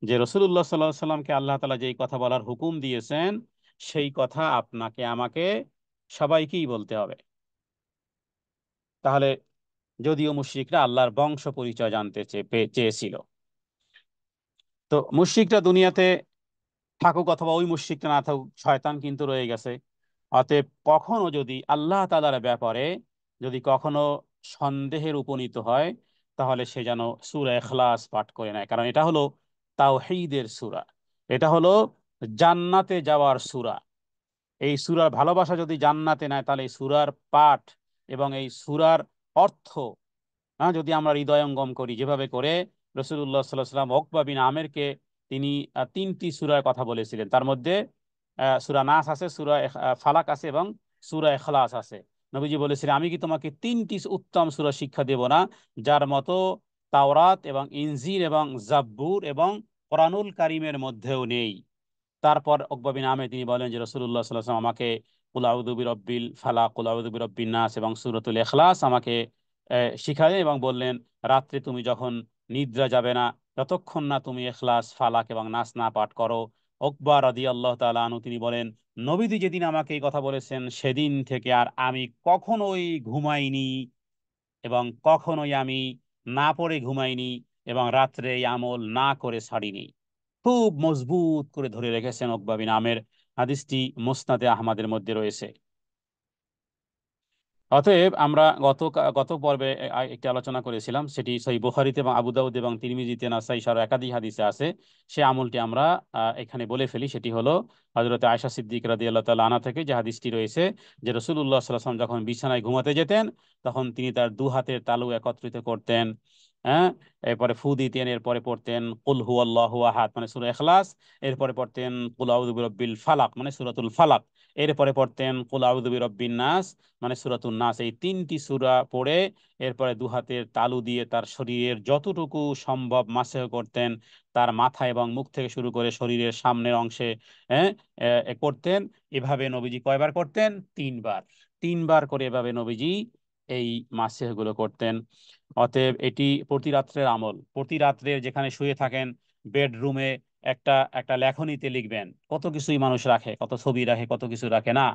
যে রাসূলুল্লাহ সাল্লাল্লাহু আলাইহি সাল্লামকে আল্লাহ তাআলা যেই কথা বলার হুকুম দিয়েছেন, সেই কথা আপনাকে আমাকে সবাইকেই বলতে হবে। তাহলে যদিও মুশরিকরা আল্লাহর বংশ পরিচয় জানতে চেয়েছিল, তো মুশরিকরা দুনিয়াতে থাকুক অথবা ওই মুশরিকটা না থাকুক, শয়তান কিন্তু রয়ে গেছে। অতএব কখনো যদি আল্লাহ তাআলার ব্যাপারে যদি কখনো সন্দেহের উপনীত হয়, তাহলে সে যেন সূরা ইখলাস পাঠ করে নেয়, কারণ এটা হলো তাওহীদের সূরা, এটা হলো জান্নাতে যাওয়ার সূরা। এই সূরার ভালোবাসা যদি জান্নাতে নেয়, তাহলে এই সূরার পাঠ এবং এই সূরার অর্থ, হ্যাঁ, যদি আমরা হৃদয়ঙ্গম করি যেভাবে করে রাসূলুল্লাহ সাল্লাল্লাহু আলাইহি ওয়াসাল্লাম উকবা বিন আমেরকে তিনি তিনটি সূরার কথা বলেছিলেন, তার মধ্যে সূরা নাস আছে, সূরা ফালাক আছে এবং সূরা ইখলাস আছে। নবীজি বলেছিলেন, আমি কি তোমাকে তিনটি উত্তম সূরা শিক্ষা দেব না, যার মতো তাওরাত এবং ইনজিল এবং জাব্বুর এবং কোরআনুল কারীমের মধ্যেও নেই। তারপর উকবা বিন আমের তিনি বলেন যে রাসূলুল্লাহ সাল্লাল্লাহু আলাইহি ওয়াসাল্লাম আমাকে কুল আউযু বিরাব্বিল ফালাক, কুল আউযু বিরাব্বিন নাস এবং সূরাতুল ইখলাস আমাকে শিখালেন এবং বললেন, রাত্রে তুমি যখন নিদ্রা যাবে না, যতক্ষণ না তুমি ইখলাস, ফালাক এবং নাস না পাঠ করো। উকবা রাদিয়াল্লাহু তাআলা আনহু তিনি বলেন, নবীজি যেদিন আমাকে এই কথা বলেছেন, সেদিন থেকে আর আমি কখনোই ঘুমাইনি এবং কখনোই আমি না পড়ে ঘুমাইনি এবং রাত্রে এই আমল না করে ছাড়িনি। খুব মজবুত করে ধরে রেখেছেন উকবা বিন আমের। হাদিসটি মুসনাদে আহমদের মধ্যে রয়েছে। অতএব আমরা গত পর্বে একটি আলোচনা করেছিলাম, সেটি সহিহ বুখারীতে এবং আবু দাউদ এবং তিরমিজিতে, নাসাই সহ একাধিক হাদিসে আছে। সে আমলটি আমরা এখানে বলে ফেলি। সেটি হলো হযরত আয়েশা সিদ্দিক রাদিয়াল্লাহু তাআলা আনহা থেকে যে হাদিসটি রয়েছে, যে রাসূলুল্লাহ সাল্লাল্লাহু আলাইহি ওয়াসাল্লাম যখন বিছানায় ঘুমাতে যেতেন, তখন তিনি তার দু হাতের তালু একত্রিত করতেন, হ্যাঁ, এরপরে ফু দিতেন, এরপরে পড়তেন কুল হুয়াল্লাহু আহাদ মানে সূরা ইখলাস, এরপরে পড়তেন কুল আউযু বিরাব্বিল ফালাক মানে সূরাতুল ফালাক, এরপরে পড়তেন কুল আউযু বিরাব্বিন নাস মানে সূরাতুন নাস। এই তিনটি সূরা পড়ে এরপরে দু হাতের তালু দিয়ে তার শরীরের যতটুকু সম্ভব মাসহ করতেন, তার মাথা এবং মুখ থেকে শুরু করে শরীরের সামনের অংশে, হ্যাঁ, করতেন। এভাবে নবীজি কয়বার করতেন? তিনবার। তিনবার করে এভাবে নবীজি এই মাসেহগুলো করতেন। অতএব এটি প্রতি রাত্রের আমল। প্রতি রাত্রে যেখানে শুয়ে থাকেন, বেডরুমে একটা একটা লেখনীতে লিখবেন। কত কিছুই মানুষ রাখে, কত ছবি রাখে, কত কিছু রাখে না।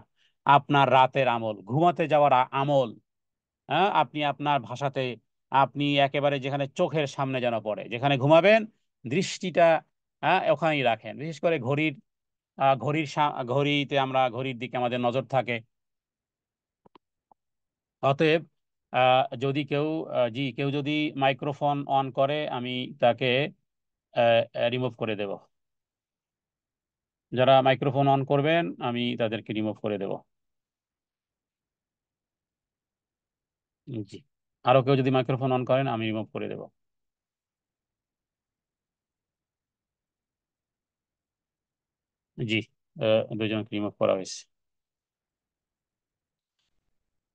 আপনার রাতের আমল, ঘুমাতে যাওয়ার আমল, হ্যাঁ, আপনি আপনার ভাষাতে আপনি একেবারে যেখানে চোখের সামনে যেন পড়ে, যেখানে ঘুমাবেন দৃষ্টিটা ওখানেই রাখেন। বিশেষ করে ঘড়িতে আমরা ঘড়ির দিকে আমাদের নজর থাকে। অতএব যদি কেউ কেউ যদি মাইক্রোফোন অন করে আমি তাকে রিমুভ করে দেব। যারা মাইক্রোফোন অন করবেন আমি তাদেরকে রিমুভ করে দেব। জি, আরো কেউ যদি মাইক্রোফোন অন করেন আমি রিমুভ করে দেব। জি, দুজনকে রিমুভ করা হয়েছে।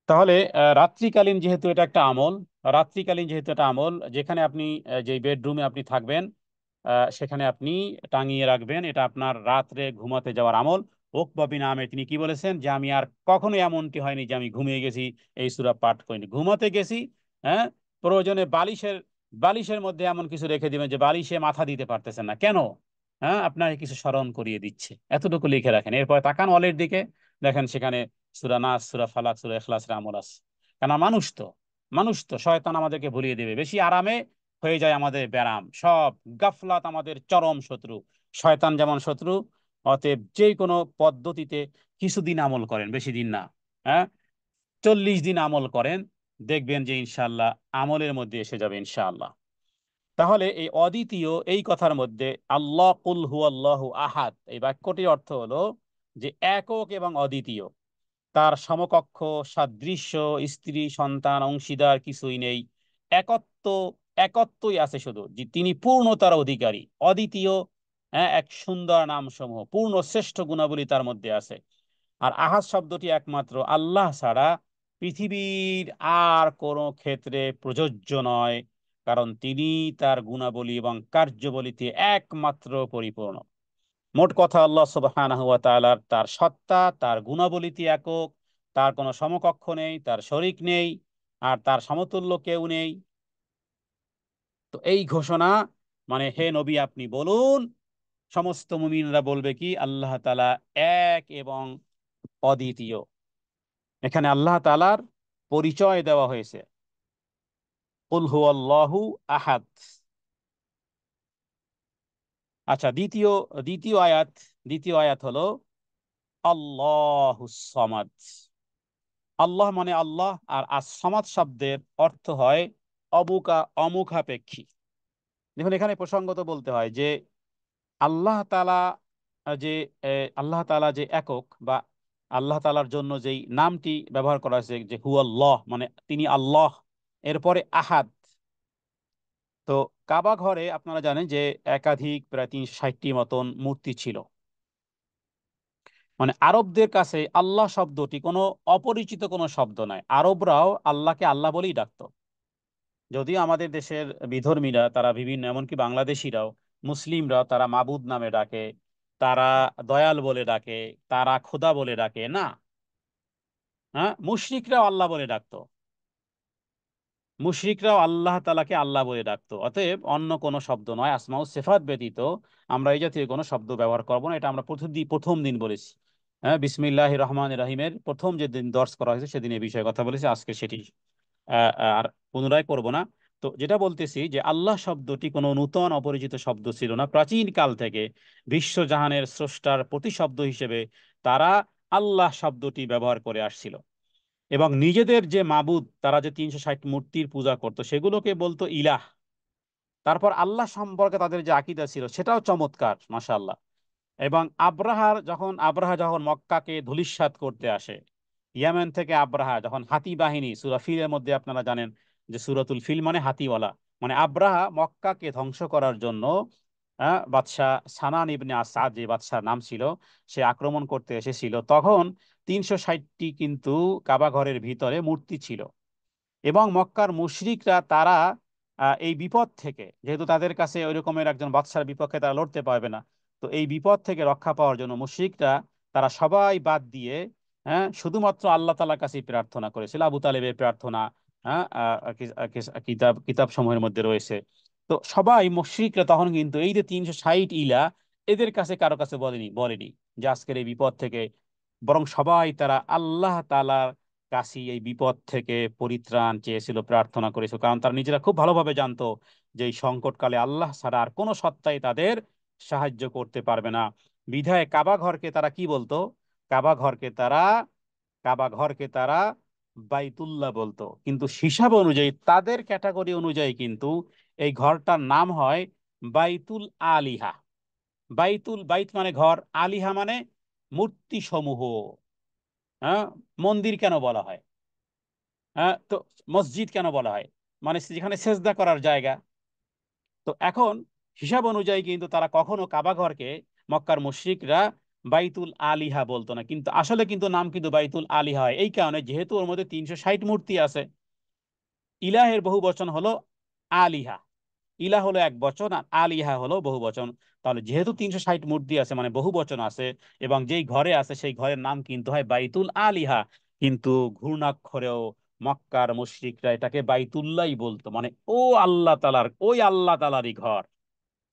তাহলে রাত্রিকালীন যেহেতু এটা আমল, যেখানে আপনি যে বেডরুমে আপনি থাকবেন সেখানে আপনি টাঙিয়ে রাখবেন, এটা আপনার রাত্রে ঘুমাতে যাওয়ার আমল। ওকবা নামে তিনি কি বলেছেন যে আমি আর কখনো এমনটি হয়নি যে আমি ঘুমিয়ে গেছি এই সূরা পাঠ করিনি, ঘুমাতে গেছি। হ্যাঁ, প্রয়োজনে বালিশের মধ্যে এমন কিছু রেখে দিবেন যে বালিশে মাথা দিতে পারতেছেন না কেন, হ্যাঁ আপনাকে কিছু স্মরণ করিয়ে দিচ্ছে, এতটুকু লিখে রাখেন। এরপর তাকান ওয়ালের দিকে, দেখেন সেখানে সূরা নাস, সূরা ফালাক, সূরা ইখলাসের আমল আছে। কেন, মানুষ তো শয়তান আমাদেরকে ভুলিয়ে দেবে, বেশি আরামে হয়ে যায় আমাদের ব্যারাম সব। গাফলাত আমাদের চরম শত্রু, শয়তান যেমন শত্রু। অতএব যে কোনো পদ্ধতিতে কিছুদিন আমল করেন, বেশি দিন না, হ্যাঁ 40 দিন আমল করেন, দেখবেন যে ইনশাআল্লাহ আমলের মধ্যে এসে যাবে ইনশাআল্লাহ। তাহলে এই অদ্বিতীয় এই কথার মধ্যে আল্লাহ কুল হু আল্লাহু আহাদ, এই বাক্যটির অর্থ হলো যে একক এবং অদ্বিতীয়, তার সমকক্ষ, সাদৃশ্য, স্ত্রী সন্তান অংশীদার কিছুই নেই। একত্ব একত্বই আছে শুধু, যে তিনি পূর্ণতার অধিকারী, অদ্বিতীয়। এক সুন্দর নাম সমূহ, পূর্ণ শ্রেষ্ঠ গুণাবলী তার মধ্যে আছে। আর আহাদ শব্দটি একমাত্র আল্লাহ ছাড়া পৃথিবীর আর কোনো ক্ষেত্রে প্রযোজ্য নয়, কারণ তিনি তার গুণাবলী এবং কার্যবলীতে একমাত্র পরিপূর্ণ। মোট কথা আল্লাহ সুবহানাহু ওয়া তাআলার তার সত্তা, তার গুণাবলীতি একক, তার কোনো সমকক্ষ নেই, তার শরিক নেই, আর তার সমতুল্য কেউ নেই। তো এই ঘোষণা, মানে হে নবী আপনি বলুন, সমস্ত মুমিনরা বলবে কি আল্লাহ তাআলা এক এবং অদ্বিতীয়। এখানে আল্লাহ তাআলার পরিচয় দেওয়া হয়েছে, কুল হুয়াল্লাহু আহাদ। আচ্ছা, দ্বিতীয় আয়াত হলো আল্লাহুস সামাদ। আল্লাহ মানে আল্লাহ, আর আসমাদ শব্দের অর্থ হয় অমুখাপেক্ষী। দেখুন, এখানে প্রসঙ্গত বলতে হয় যে আল্লাহ তাআলা যে আল্লাহ তাআলা যে একক, বা আল্লাহ তাআলার জন্য যেই নামটি ব্যবহার করা হয়েছে যে হু আল্লাহ, মানে তিনি আল্লাহ। এরপরে আহাদ। তো কাবা ঘরে আপনারা জানেন যে একাধিক প্রায় 360টি মতন মূর্তি ছিল। মানে আরবদের কাছে আল্লাহ শব্দটি কোনো অপরিচিত কোনো শব্দ নয়, আরবরাও আল্লাহকে আল্লাহ বলেই ডাকতো। যদিও আমাদের দেশের বিধর্মীরা তারা বিভিন্ন, এমনকি বাংলাদেশিরাও, মুসলিমরাও তারা মাবুদ নামে ডাকে, তারা দয়াল বলে ডাকে, তারা খোদা বলে ডাকে না। হ্যাঁ, মুশরিকরাও আল্লাহ বলে ডাকতো, মুশরিকরাও আল্লাহ তাআলাকে আল্লাহ বলে ডাকতো। অতএব অন্য কোনো শব্দ নয়, আসমাউ সিফাত ব্যতীত আমরা এই জাতীয় কোনো শব্দ ব্যবহার করব না। এটা আমরা প্রথম দিন বলেছি। হ্যাঁ, বিসমিল্লাহির রহমানির রহিমের প্রথম যে দিন দর্শ করা হয়েছে সেদিন এই বিষয়ে কথা বলেছি, আজকে সেটি আর পুনরায় করব না। তো যেটা বলতেছি যে আল্লাহ শব্দটি কোনো নূতন অপরিচিত শব্দ ছিল না, প্রাচীন কাল থেকে বিশ্বজাহানের স্রষ্টার প্রতিশব্দ হিসেবে তারা আল্লাহ শব্দটি ব্যবহার করে আসছিল। এবং নিজেদের যে মাবুদ, তারা যে 360 মূর্তির পূজা করত সেগুলোকে বলতো ইলাহ। তারপর আল্লাহ সম্পর্কে তাদের যে আকীদা ছিল সেটাও চমৎকার, মাশাআল্লাহ। এবং আব্রাহা যখন মক্কাকে ধূলিসাৎ করতে আসে, ইয়েমেন থেকে আব্রাহা যখন হাতি বাহিনী, সূরা ফিলের মধ্যে আপনারা জানেন যে সূরাতুল ফিল মানে হাতিওয়ালা, মানে আব্রাহা মক্কাকে ধ্বংস করার জন্য বাদশাহ সানান ইবনে আসাদ, যে বাদশার নাম ছিল, সে আক্রমণ করতে এসেছিল। তখন 360টি কিন্তু কাবা ঘরের ভিতরে মূর্তি ছিল। এবং মক্কার মুশরিকরা তারা এই বিপদ থেকে, যেহেতু তাদের কাছে ওই রকমের একজন বাদশার বিপক্ষে তারা লড়তে পারবে না, তো এই বিপদ থেকে রক্ষা পাওয়ার জন্য মুশরিকরা তারা সবাই বাদ দিয়ে, হ্যাঁ, শুধুমাত্র আল্লাহ তাআলার কাছেই প্রার্থনা করেছিল। আবু তালেবের প্রার্থনা, হ্যাঁ, কিতাব সমূহের মধ্যে রয়েছে। তো সবাই মুশরিকরা তখন কিন্তু এই যে 360 ইলা, এদের কাছে কারো কাছে বলেনি যে আজকের এই বিপদ থেকে, বরং সবাই তারা আল্লাহ তাআলার কাছে এই বিপদ থেকে পরিত্রাণ চেয়েছিল, প্রার্থনা করেছিল, কারণ তারা নিজেরা খুব ভালোভাবে জানতো যে এই সংকটকালে আল্লাহ ছাড়া আর কোনো সত্তাই তাদের সাহায্য করতে পারবে না। বিধায় কাবা ঘরকে তারা কি বলতো? কাবা ঘরকে তারা কাবা ঘরকে তারা বাইতুল্লাহ বলতো, কিন্তু হিসাব অনুযায়ী তাদের ক্যাটাগরি অনুযায়ী কিন্তু এই ঘরটার নাম হয় বাইতুল আলিহা। বাইত মানে ঘর, আলিহা মানে মূর্তি সমূহ। হ্যাঁ, মন্দির কেন বলা হয়? হ্যাঁ, তো মসজিদ কেন বলা হয়? মানে যেখানে সেজদা করার জায়গা। তো এখন হিসাব অনুযায়ী কিন্তু তারা কখনো কাবা ঘরকে, মক্কার মুশরিকরা বাইতুল আলিহা বলতো না, কিন্তু আসলে কিন্তু নাম কিন্তু বাইতুল আলিহা হয় এই কারণে, যেহেতু ওর মধ্যে 360 মূর্তি আছে। ইলাহের বহু বচন হলো আলিহা। ইলাহ হলো এক বচন আর আলিহা হলো বহু বচন। তাহলে যেহেতু 360 মূর্তি আছে মানে বহু বচন আছে, এবং যেই ঘরে আছে সেই ঘরের নাম কিন্তু হয় বাইতুল আলিহা। কিন্তু ঘূর্ণাক্ষরেও মক্কার মুশরিকরা এটাকে বাইতুল্লাহই বলতো, মানে ও আল্লাহ তালার, ওই আল্লাহ তালারই ঘর,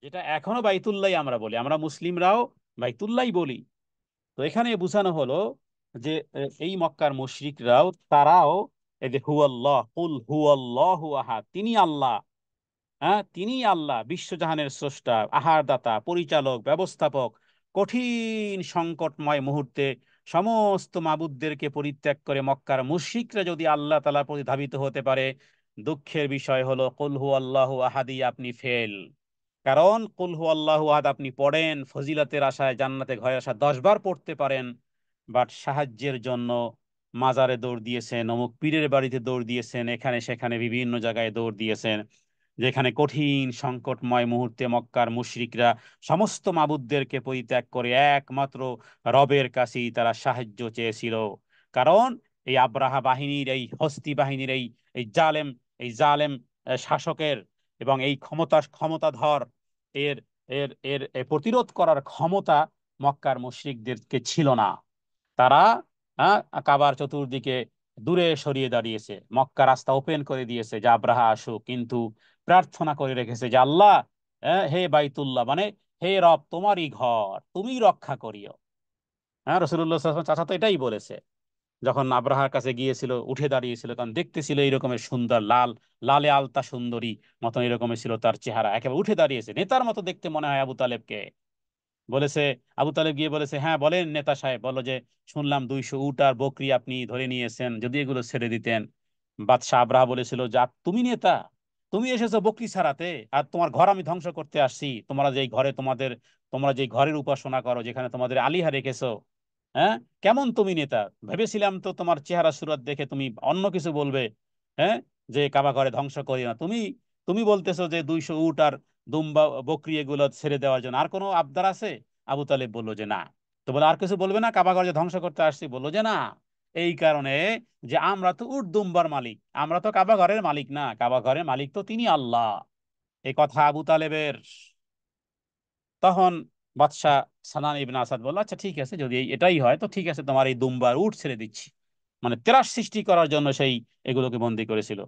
যেটা এখনো বাইতুল্লাহ আমরা বলি, আমরা মুসলিমরাও বাইতুল্লাহ বলি। তো এখানে বোঝানো হলো যে এই মক্কার মুশরিকরাও, তারাও এই যে হুয়াল্লাহ, কুল হুয়াল্লাহু আহাদ, তিনি আল্লাহ। হ্যাঁ, তিনি আল্লাহ, বিশ্বজাহানের স্রষ্টা, আহারদাতা, পরিচালক, ব্যবস্থাপক। কঠিন সংকটময় মুহূর্তে সমস্ত মাবুদদেরকে পরিত্যাগ করে মক্কার মুশরিকরা যদি আল্লাহ তাআলার প্রতি ধাবিত হতে পারে, দুঃখের বিষয় হলো কুল হু আল্লাহু আহাদি আপনি ফেল। কারণ কুল হু আল্লাহু আহাদ আপনি পড়েন ফজিলতের আশায়, জান্নাতে ঘরের আশায় 10 বার পড়তে পারেন, বাট সাহায্যের জন্য মাজারে দৌড় দিয়েছেন, অমুক পীরের বাড়িতে দৌড় দিয়েছেন, এখানে সেখানে বিভিন্ন জায়গায় দৌড় দিয়েছেন, যেখানে কঠিন সংকটময় মুহূর্তে মক্কার মুশরিকরা সমস্ত মাবুদদেরকে পরিত্যাগ করে একমাত্র রবের কাছেই তারা সাহায্য চেয়েছিল। কারণ এই আব্রাহা বাহিনীর, এই হস্তি বাহিনীর, এই এই জালেম এই জালেম শাসকের এবং এই ক্ষমতাধর এর এর এর এ প্রতিরোধ করার ক্ষমতা মক্কার মুশরিকদেরকে ছিল না। তারা হ্যাঁ, কাবার চতুর্দিকে দূরে সরিয়ে দাঁড়িয়েছে, মক্কা রাস্তা ওপেন করে দিয়েছে যে আব্রাহা আসুক, কিন্তু প্রার্থনা করে রেখেছে যে আল্লাহ, হে বাইতুল্লাহ, মানে হে রব, তোমারই ঘর, তুমি রক্ষা করিও। হ্যাঁ, রাসূলুল্লাহ সাল্লাল্লাহু আলাইহি ওয়াসাল্লাম চাচা তো এটাই বলেছে, যখন আব্রাহার কাছে গিয়েছিল, উঠে দাঁড়িয়েছিল, কারণ দেখতেছিল এইরকমের সুন্দর, লাল, লালে আলতা সুন্দরী মতন এরকমের ছিল তার চেহারা, একেবারে উঠে দাঁড়িয়েছে, নেতার মতো দেখতে মনে হয় আবু তালেবকে। বলেছে, আবু তালেব গিয়ে বলেছে, হ্যাঁ বলেন নেতা সাহেব, বলো যে শুনলাম 200 উট আর বকরি আপনি ধরে নিয়েছেন, যদি এগুলো ছেড়ে দিতেন। বাদশাহ আব্রাহা বলেছিল, যা তুমি নেতা, তুমি এসেছো বকরি ছাড়াতে, আর তোমার ঘর আমি ধ্বংস করতে আসছি। তোমরা যেই ঘরের উপাসনা করো, যেখানে তোমাদের আলিহা রেখেছো, হ্যাঁ, কেমন তুমি নেতা! ভেবেছিলাম তো তোমার চেহারা সুরত দেখে তুমি অন্য কিছু বলবে। হ্যাঁ, যে কাবা ঘরে ধ্বংস করি না, তুমি তুমি বলতেছো যে 200 উট আর দুম্বা বকরি এগুলো ছেড়ে দেওয়ার জন্য আর কোনো আবদার আছে? আবু তালেব বললো যে না। তো বলে আর কিছু বলবে না, কাবা ঘর যে ধ্বংস করতে আসছি? বললো যে না, এই কারণে যে আমরা তো উট দুম্বার মালিক, আমরা তো কাবা ঘরের মালিক না, কাবা ঘরের মালিক তো তিনি আল্লাহ। এই কথা আবু তালেবের। তখন বাদশাহ সানান ইবনে আসাদ বলল, আচ্ছা ঠিক আছে, যদি এটাই হয় তো ঠিক আছে, তোমার এই দুম্বার উট ছেড়ে দিচ্ছি। মানে ত্রাস সৃষ্টি করার জন্য সেই এগুলোকে বন্দী করেছিল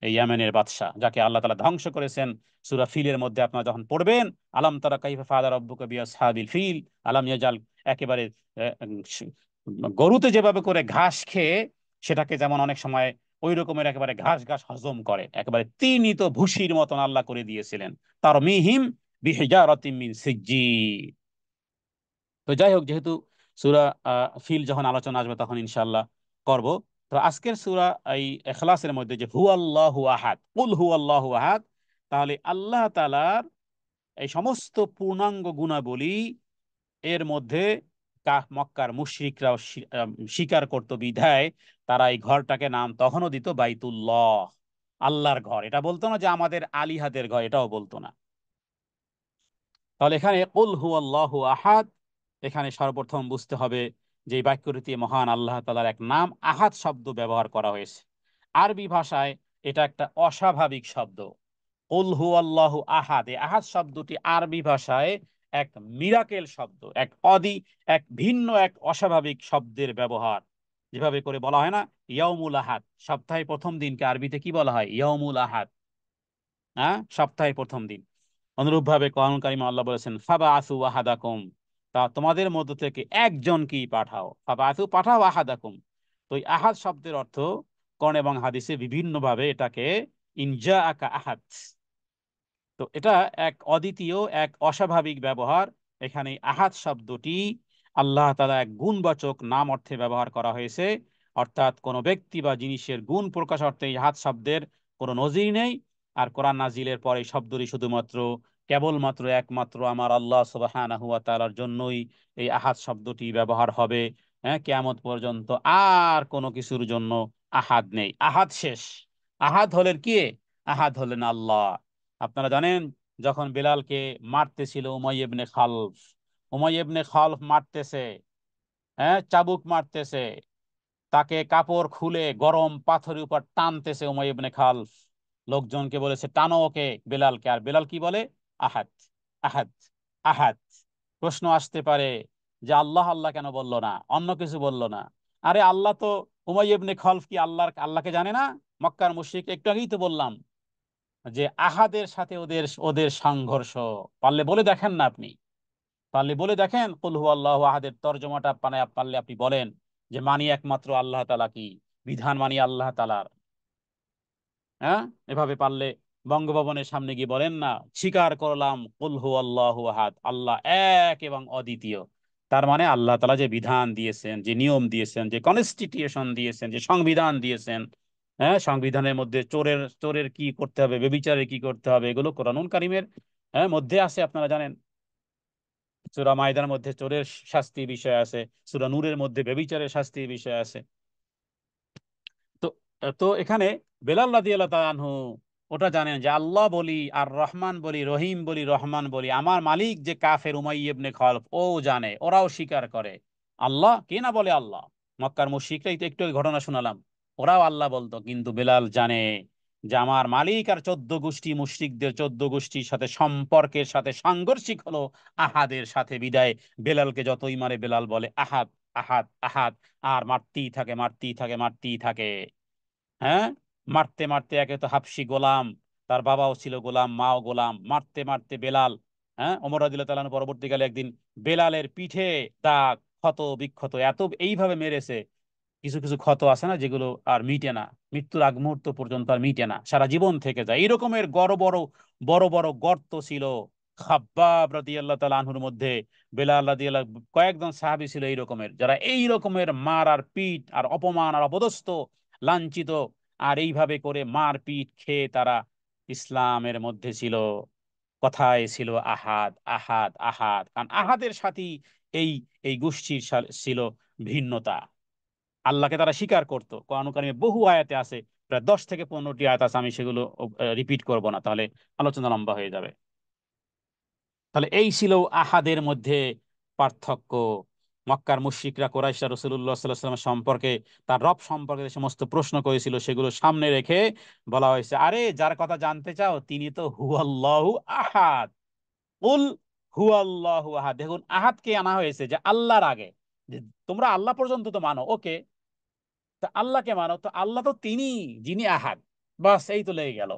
এই ইয়েমেনের বাদশাহ, যাকে আল্লাহ তাআলা ধ্বংস করেছেন। সূরা ফিলের মধ্যে আপনারা যখন পড়বেন, আলাম তারা কাইফা ফাআলা রাব্বুকা বিআসহাবিল ফিল, আলাম ইয়াজাল, একেবারে গরুতে যেভাবে করে ঘাস খেয়ে সেটাকে যেমন অনেক সময় ওই রকমের একেবারে ঘাস ঘাস হজম করে, একেবারে তিনিত ভুসির মতন আল্লাহ করে দিয়েছিলেন। তার মিহিম বিহিজারাতিম মিন সিজ্জিল। তো যাই হোক, যেহেতু সূরা ফিল যখন আলোচনা আসবে তখন ইনশাআল্লাহ করব। তো আজকের সূরা এই ইখলাসের মধ্যে যে হু আল্লাহু আহাদ, কুল হু আল্লাহু আহাদ, তাহলে আল্লাহ তাআলার এই সমস্ত পূর্ণাঙ্গ গুণাবলী এর মধ্যে মক্কার মুশরিকরাও স্বীকার করত, বিধায় তারা এই ঘরটাকে নাম তখনও দিত বাইতুল্লাহ, আল্লাহর ঘর। এটা বলতো না যে আমাদের আলিহাদের ঘর, এটাও বলতো না। তাহলে এখানে কুল হু আল্লাহু আহাদ, এখানে সর্বপ্রথম বুঝতে হবে যে এই বাক্যটিতে মহান আল্লাহ তাআলার এক নাম আহাদ শব্দ ব্যবহার করা হয়েছে। আরবি ভাষায় এটা একটা অস্বাভাবিক শব্দ। কুল হু আল্লাহু আহাদ, এই আহাদ শব্দটি আরবি ভাষায় এক মিরাকেল শব্দ, এক ভিন্ন, এক অস্বাভাবিক শব্দের ব্যবহার। যেভাবে করে বলা হয় না, ইয়াউমুল আহাদ, সপ্তাহের প্রথম দিনকে আরবিতে কি বলা হয়? ইয়াউমুল আহাদ। হ্যাঁ, সপ্তাহের প্রথম দিন। অনুরূপভাবে কোরআন কারিমে আল্লাহ বলেছেন, ফাবাআসু আহাদাকুম, তা তোমাদের মধ্য থেকে একজনকেই পাঠাও, ফাবাআসু পাঠাও আহাদাকুম, তো এই আহাদ শব্দের অর্থ কোরআন এবং হাদিসে বিভিন্নভাবে এটাকে ইনজা আকা আহাদ। তো এটা এক অদ্বিতীয়, এক অস্বাভাবিক ব্যবহার। এখানে আহাদ শব্দটি আল্লাহ তাআলা এক গুণবাচক নাম অর্থে ব্যবহার করা হয়েছে, অর্থাৎ কোনো ব্যক্তি বা জিনিসের গুণ প্রকাশ অর্থে এই আহাদ শব্দের কোনো নজির নেই। আর কোরআন নাজিলের পরে এই শব্দটি শুধুমাত্র কেবলমাত্র একমাত্র আমার আল্লাহ সুবহানাহু ওয়া তাআলার জন্যই এই আহাদ শব্দটি ব্যবহার হবে। হ্যাঁ, কিয়ামত পর্যন্ত আর কোনো কিছুর জন্য আহাদ নেই। আহাদ শেষ। আহাদ হলেন কে? আহাদ হলেন আল্লাহ। আপনারা জানেন, যখন বেলালকে মারতেছিল উমাইয়া ইবনে খালফ, উমাইয়া ইবনে খালফ মারতেছে, হ্যাঁ, চাবুক মারতেছে, তাকে কাপড় খুলে গরম পাথরের উপর টানতেছে উমাইয়া ইবনে খালফ। লোকজনকে বলেছে টানো ওকে, বেলালকে। আর বেলাল কি বলে? আহাদ, আহাদ, আহাদ। প্রশ্ন আসতে পারে যে আল্লাহ আল্লাহ কেন বলল না, অন্য কিছু বলল না? আরে আল্লাহ তো, উমাইয়া ইবনে খালফ কি আল্লাহকে জানে না? মক্কার মুশরিক, একটু আগেই তো বললাম যে আহাদের সাথে ওদের ওদের সংঘর্ষ। পারলে বলে দেখেন না আপনি, পারলে বলে দেখেন কুল হু আল্লাহু আহাদের তর্জমাটা পারলে আপনি বলেন যে মানি একমাত্র আল্লাহ তাআলা, কি বিধান মানি আল্লাহ তাআলার। হ্যাঁ, এভাবে পারলে বঙ্গভবনের সামনে গিয়ে বলেন না, স্বীকার করলাম কুল হু আল্লাহু আহাদ, আল্লাহ এক এবং অদ্বিতীয়। তার মানে আল্লাহ তাআলা যে বিধান দিয়েছেন, যে নিয়ম দিয়েছেন, যে কনস্টিটিউশন দিয়েছেন, যে সংবিধান দিয়েছেন, হ্যাঁ, সংবিধানের মধ্যে চোরের চোরের কি করতে হবে, ব্যভিচারের কি করতে হবে, এগুলো কোরআনুল কারীমের মধ্যে আছে, আপনারা জানেন। সূরা মাইদার মধ্যে চোরের শাস্তির বিষয় আছে, সূরা নূরের মধ্যে ব্যভিচারের শাস্তির বিষয় আছে। তো তো এখানে বেলাল রাদিয়াল্লাহু তাআলা আনহু ওটা জানেন যে আল্লাহ বলি আর রহমান বলি, রহিম বলি, রহমান বলি, আমার মালিক যে কাফের উমাইয়া ইবনে খালফ, ও জানে, ওরাও স্বীকার করে। আল্লাহ কে না বলে? আল্লাহ। মক্কার মুশরিকরাই তো একটু ঘটনা শোনালাম, ওরাও আল্লাহ বলতো, কিন্তু বেলাল জানে যে আমার মালিক আর 14 গোষ্ঠী মুশরিকদের 14 গোষ্ঠীর সাথে সম্পর্কের সাথে সাংঘর্ষিক হলো আহাদের সাথে। বিদায় বেলালকে যতই মারে বেলাল বলে আহাদ, আহাদ, আহাদ। আর মারতেই থাকে, মারতেই থাকে, মারতেই থাকে। হ্যাঁ, মারতে মারতে একে তো হাবশি গোলাম, তার বাবাও ছিল গোলাম, মাও গোলাম, মারতে মারতে বেলাল, হ্যাঁ, ওমর রাদিয়াল্লাহু তাআলা পরবর্তীকালে একদিন বেলালের পিঠে দাগ, ক্ষত বিক্ষত, এত এইভাবে মেরেছে। কিছু কিছু ক্ষত আছে না যেগুলো আর মিটে না, মৃত্যুর আগ মুহূর্ত পর্যন্ত আর মিটে না, সারা জীবন থেকে যায়। এরকমের বড় বড় বড় বড় গর্ত ছিল খাব্বাব রাদিয়াল্লাহু তাআলা আনহুর মধ্যে। বেলাল রাদিয়াল্লাহু, কয়েকজন সাহাবী ছিল এই রকমের, যারা এই রকমের মার আর পিট আর অপমান আর অপদস্থ, লাঞ্ছিত, আর এইভাবে করে মার পিট খেয়ে তারা ইসলামের মধ্যে ছিল। কথায় ছিল আহাদ, আহাদ, আহাদ। কারণ আহাদের সাথেই এই এই গোষ্ঠীর ছিল ভিন্নতা। আল্লাহকে তারা স্বীকার করতো। কোরআন কারিমে বহু আয়াতে আছে, প্রায় 10 থেকে 15টি আয়াত আছে, আমি সেগুলো রিপিট করব না, তাহলে আলোচনা লম্বা হয়ে যাবে। তাহলে এই ছিল আহাদের মধ্যে পার্থক্য। মক্কার মুশরিকরা, কুরাইশরা রাসূলুল্লাহ সাল্লাল্লাহু আলাইহি ওয়াসাল্লাম সম্পর্কে, তার রব সম্পর্কে যে সমস্ত প্রশ্ন করেছিল, সেগুলো সামনে রেখে বলা হয়েছে, আরে যার কথা জানতে চাও তিনি তো হুয়াল্লাহু আহাদ। কুল হুয়াল্লাহু আহাদ। দেখুন, আহাদকে আনা হয়েছে যে আল্লাহর আগে, যে তোমরা আল্লাহ পর্যন্ত তো মানো, ওকে, তা আল্লাহকে মানো, তো আল্লাহ তো তিনি যিনি আহাদ। বাস এই তো লেগে গেল।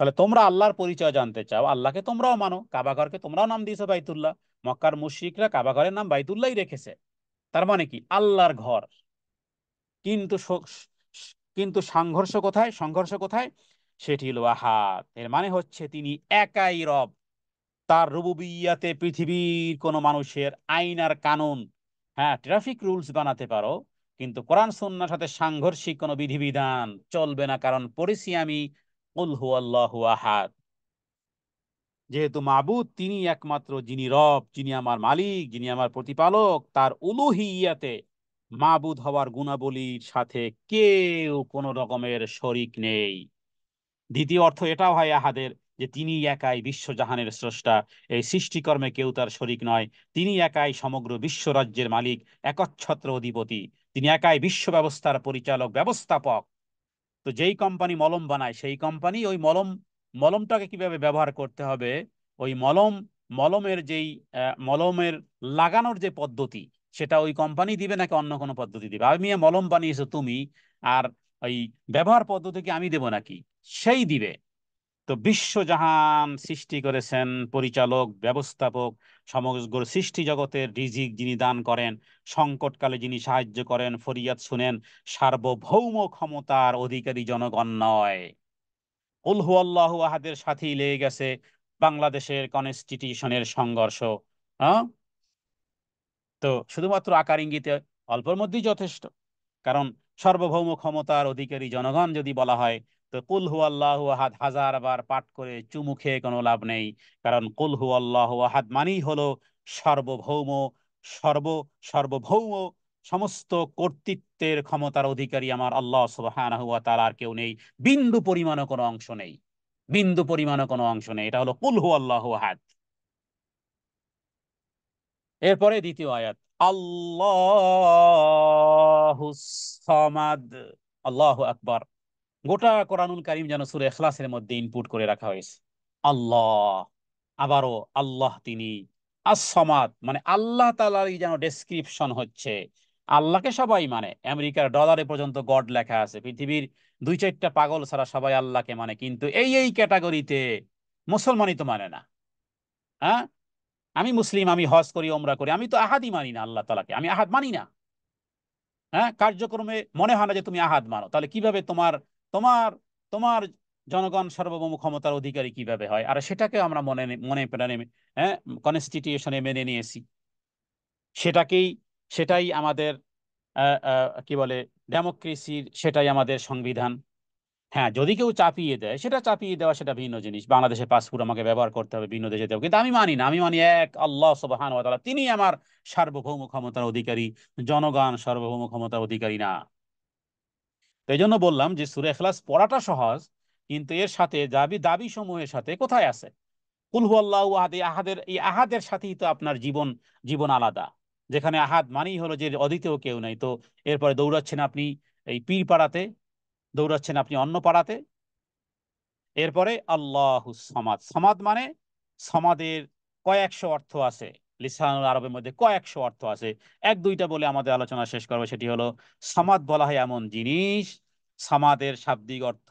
তাহলে তোমরা আল্লাহর পরিচয় জানতে চাও, আল্লাহকে তোমরাও মানো, কাবা ঘরকে তোমরাও নাম দিয়েছো বাইতুল্লাহ। মক্কার মুশরিকরা কাবা ঘরের নাম বাইতুল্লাহই রেখেছে। তার মানে কি? আল্লাহর ঘর। কিন্তু কিন্তু সংঘর্ষ কোথায়? সংঘর্ষ কোথায়? সেটি হলো আহাদ। এর মানে হচ্ছে তিনি একাই রব। তার রুবুবিয়াতে পৃথিবীর কোন মানুষের আইন আর কানুন, হ্যাঁ, ট্রাফিক রুলস বানাতে পারো, কিন্তু কোরআন সুন্নাহর সাথে সাংঘর্ষিক কোনো বিধিবিধান চলবে না। কারণ পড়েছি আমি কুল হুয়াল্লাহু আহাদ। যেহেতু মাবুদ তিনি একমাত্র, যিনি রব, যিনি আমার মালিক, যিনি আমার প্রতিপালক, তার উলুহিয়াতে, মাবুদ হওয়ার গুণাবলীর সাথে কেউ কোনো রকমের শরিক নেই। দ্বিতীয় অর্থ এটাও হয় আহাদের, যে তিনি একাই বিশ্বজাহানের স্রষ্টা, এই সৃষ্টিকর্মে কেউ তার শরিক নয়। তিনি একাই সমগ্র বিশ্ব রাজ্যের মালিক, একচ্ছত্র অধিপতি। তিনি একাই বিশ্ব ব্যবস্থার পরিচালক, ব্যবস্থাপক। তো যেই কোম্পানি মলম বানায়, সেই কোম্পানি ওই মলমটাকে কিভাবে ব্যবহার করতে হবে, ওই মলমের যেই মলমের লাগানোর যে পদ্ধতি, সেটা ওই কোম্পানি দিবে নাকি অন্য কোনো পদ্ধতি দিবে? আমি মলম বানিয়েছো তুমি, আর ওই ব্যবহার পদ্ধতি কি আমি দেবো নাকি? সেই দিবে। তো বিশ্বজাহান সৃষ্টি করেছেন পরিচালক, ব্যবস্থাপক, সমগ্র সৃষ্টি জগতের রিজিক যিনি দান করেন, সংকটকালে যিনি সাহায্য করেন, ফরিয়াদ শুনেন, সার্বভৌম ক্ষমতার অধিকারী জনগণ নয়। কুল হু আল্লাহু আহাদের সাথেই লেগে গেছে বাংলাদেশের কনস্টিটিউশনের সংঘর্ষ। হ্যাঁ, তো শুধুমাত্র আকার ইঙ্গিতে অল্পের মধ্যেই যথেষ্ট। কারণ সার্বভৌম ক্ষমতার অধিকারী জনগণ যদি বলা হয়, তো কুল হু আল্লাহু আহাদ হাজার বার পাঠ করে চুমু খেয়ে কোনো লাভ নেই। কারণ কুল হু আল্লাহু আহাদ মানেই হলো সার্বভৌম, সর্ব সার্বভৌম সমস্ত কর্তৃত্বের ক্ষমতার অধিকারী আমার আল্লাহ সুবহানাহু ওয়া তাআলা, আর কেউ নেই। বিন্দু পরিমাণও কোনো অংশ নেই, বিন্দু পরিমাণও কোনো অংশ নেই। এটা হলো কুল হু আল্লাহু আহাদ। এরপরে দ্বিতীয় আয়াত, আল্লাহুস সামাদ। আল্লাহু আকবার। গোটা কোরআনুল কারীম যেন সূরা ইখলাসের মধ্যে ইনপুট করে রাখা হয়েছে। আল্লাহ, আবারও আল্লাহ তিনি আস-সামাদ, মানে আল্লাহ তাআলারই যেন ডেসক্রিপশন হচ্ছে। আল্লাহকে সবাই মানে, আমেরিকার ডলারে পর্যন্ত গড লেখা আছে। পৃথিবীর দুই চারটা পাগল ছাড়া সবাই আল্লাহকে মানে, কিন্তু এই ক্যাটাগরিতে মুসলমানই তো মানে না। হ্যাঁ, আমি মুসলিম, আমি হজ করি, ওমরা করি, আমি তো আহাদই মানি না, আল্লাহ তাআলাকে আমি আহাদ মানি না। হ্যাঁ, কার্যক্রমে মনে হয় না যে তুমি আহাদ মানো, তাহলে কিভাবে তোমার তোমার তোমার জনগণ সার্বভৌম ক্ষমতার অধিকারী কিভাবে হয়? আর সেটাকে আমরা মনে মনে প্রাণে, হ্যাঁ, কনস্টিটিউশনে মেনে নিয়েছি। সেটাকেই, সেটাই আমাদের কি বলে, ডেমোক্রেসির, সেটাই আমাদের সংবিধান। হ্যাঁ, যদি কেউ চাপিয়ে দেয়, সেটা চাপিয়ে দেওয়া সেটা ভিন্ন জিনিস। বাংলাদেশের পাসপোর্ট আমাকে ব্যবহার করতে হবে, ভিন্ন দেশে যেতে হবে, কিন্তু আমি মানি না। আমি মানি এক আল্লাহ সুবহানাহু ওয়া তাআলা, তিনি আমার সার্বভৌম ক্ষমতার অধিকারী, জনগণ সার্বভৌম ক্ষমতার অধিকারী না। তো এই জন্য বললাম যে সূরা ইখলাস পড়াটা সহজ, কিন্তু এর সাথে দাবি দাবি সমূহের সাথে কোথায় আছে? কুল হুয়াল্লাহু আহাদ, এই আহাদের, এই আহাদের সাথেই তো আপনার জীবন, জীবন আলাদা। যেখানে আহাদ মানেই হলো যে অদ্বিতীয় কেউ নাই, তো এরপরে দৌড়াচ্ছেন আপনি এই পীর পাড়াতে, দৌড়াচ্ছেন আপনি অন্য পাড়াতে। এরপরে আল্লাহু সমাদ, সমাদ মানে, সমাদের কয়েকশো অর্থ আছে। লিসানুল আরবের মধ্যে কয়েকশো অর্থ আছে। এক দুইটা বলে আমাদের আলোচনা শেষ করবো। সেটি হলো, সমাদ বলা হয় এমন জিনিস, সমাদের শাব্দিক অর্থ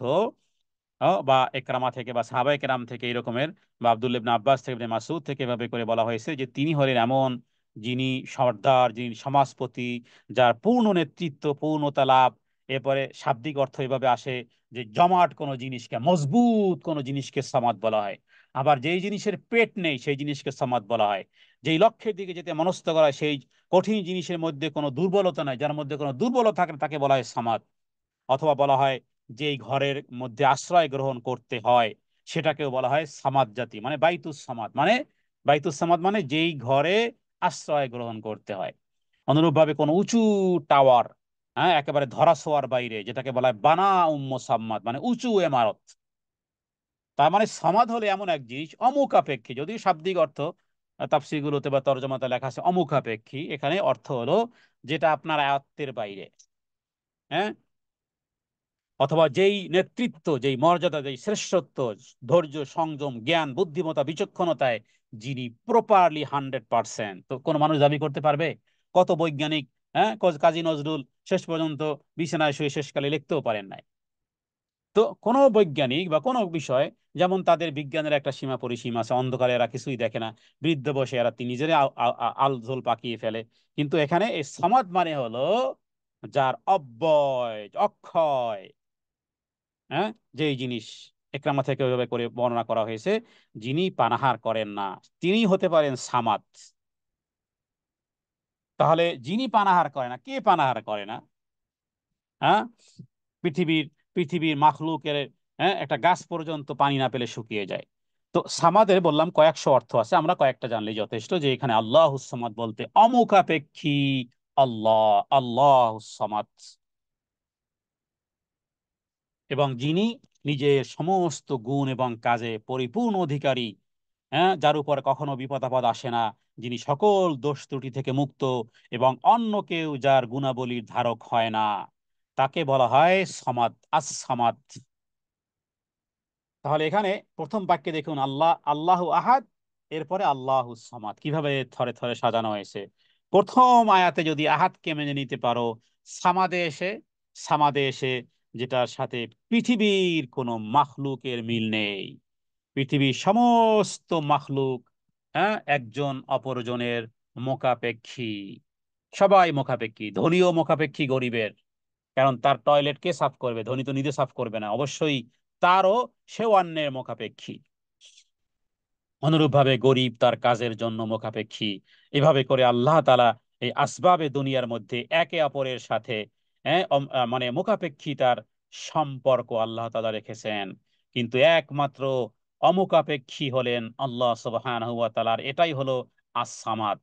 বা একরামা থেকে বা সাহাবায়ে কেরাম থেকে এই রকমের, বা আব্দুল্লাহ ইবনে আব্বাস থেকে, ইবনে মাসউদ থেকে এভাবে করে বলা হয়েছে যে তিনি হলেন এমন যিনি সর্দার, যিনি সমাজপতি, যার পূর্ণ নেতৃত্ব, পূর্ণতা লাভ। এরপরে শাব্দিক অর্থ এভাবে আসে যে জমাট কোনো জিনিসকে, মজবুত কোনো জিনিসকে সামাদ বলা হয়। আবার যেই জিনিসের পেট নেই সেই জিনিসকে সামাদ বলা হয়। যেই লক্ষ্যের দিকে যেতে মনস্থ করা হয়, সেই কঠিন জিনিসের মধ্যে কোনো দুর্বলতা নাই, যার মধ্যে কোনো দুর্বলতা থাকে তাকে বলা হয় সামাদ। অথবা বলা হয় যেই ঘরের মধ্যে আশ্রয় গ্রহণ করতে হয়, সেটাকেও বলা হয় সামাদ জাতি, মানে বাইতুস সামাদ মানে, বাইতুস সামাদ মানে যেই ঘরে আশ্রয় গ্রহণ করতে হয়। অনুরূপভাবে কোনো উঁচু টাওয়ার, হ্যাঁ, একেবারে ধরাছোঁয়ার বাইরে, যেটাকে বলা হয় বানা সাম্মাদ, মানে উঁচু ইমারত। তার মানে সমাদ হলে এমন এক জিনিস অমুখাপেক্ষী, যদিও শাব্দিক অর্থ তাফসীরগুলোতে বা তরজমাতে লেখা আছে অমুখাপেক্ষী, এখানে অর্থ হলো যেটা আপনার আয়ত্তের বাইরে। হ্যাঁ, অথবা যেই নেতৃত্ব, যেই মর্যাদা, যেই শ্রেষ্ঠত্ব, ধৈর্য, সংযম, জ্ঞান, বুদ্ধিমত্তা, বিচক্ষণতায় যিনি প্রপারলি 100%, তো কোনো মানুষ দাবি করতে পারবে? কত বৈজ্ঞানিক, হ্যাঁ, কাজী নজরুল শেষ পর্যন্ত বিছানায় শুয়ে শেষকালে লিখতেও পারেন নাই। তো কোনো বৈজ্ঞানিক বা কোনো বিষয়, যেমন তাদের বিজ্ঞানের একটা সীমা পরিসীমা আছে, অন্ধকারে এরা কিছুই দেখে না, বৃদ্ধ বয়সে এরা তিনি নিজেরাই আলঝোল পাকিয়ে ফেলে। কিন্তু এখানে এই সমাদ মানে হলো যার অব্যয়, অক্ষয়, হ্যাঁ, যেই জিনিস একরামা থেকে ওইভাবে করে বর্ণনা করা হয়েছে, যিনি পানাহার করেন না, তিনি হতে পারেন সামাদ। তাহলে যিনি পানাহার করে না, কে পানাহার করে না? হ্যাঁ, পৃথিবীর পৃথিবীর মাখলুকের, হ্যাঁ, একটা গাছ পর্যন্ত পানি না পেলে শুকিয়ে যায়। তো সামাদের বললাম কয়েকশো অর্থ আছে, আমরা কয়েকটা জানলেই যথেষ্ট। যে এখানে আল্লাহ সামাদ বলতে অমুখাপেক্ষী আল্লাহ, আল্লাহ সামাদ, এবং যিনি নিজের সমস্ত গুণ এবং কাজে পরিপূর্ণ অধিকারী, হ্যাঁ, যার উপর কখনো বিপদ আপদ আসে না, যিনি সকল দোষ ত্রুটি থেকে মুক্ত, এবং অন্য কেউ যার গুণাবলীর ধারক হয় না, তাকে বলা হয় সমাদ, আস সমাদ। তাহলে এখানে প্রথম বাক্যে দেখুন আল্লাহ, আল্লাহু আহাদ, এরপরে আল্লাহু সমাদ, কিভাবে থরে থরে সাজানো হয়েছে। প্রথম আয়াতে যদি আহাদকে মেনে নিতে পারো, সামাদে এসে, সামাদে এসে যেটার সাথে পৃথিবীর কোনো মাখলুকের মিল নেই, পৃথিবীর সমস্ত মাখলুক, হ্যাঁ, একজন অপরজনের মুখাপেক্ষী। সবাই মুখাপেক্ষী, ধনীও মুখাপেক্ষী গরিবের। কারণ তার টয়লেট কে সাফ করবে? ধনী তো নিজে সাফ করবে না, অবশ্যই তারও সেও অন্যের মুখাপেক্ষী। অনুরূপভাবে গরিব তার কাজের জন্য মুখাপেক্ষী। এভাবে করে আল্লাহ তাআলা এই আসবাবে দুনিয়ার মধ্যে একে অপরের সাথে, হ্যাঁ, মানে মুখাপেক্ষিতার সম্পর্ক আল্লাহ তাআলা রেখেছেন। কিন্তু একমাত্র অমুখাপেক্ষী হলেন আল্লাহ সুবহানাহু ওয়া তাআলার। এটাই হলো আস-সামাদ।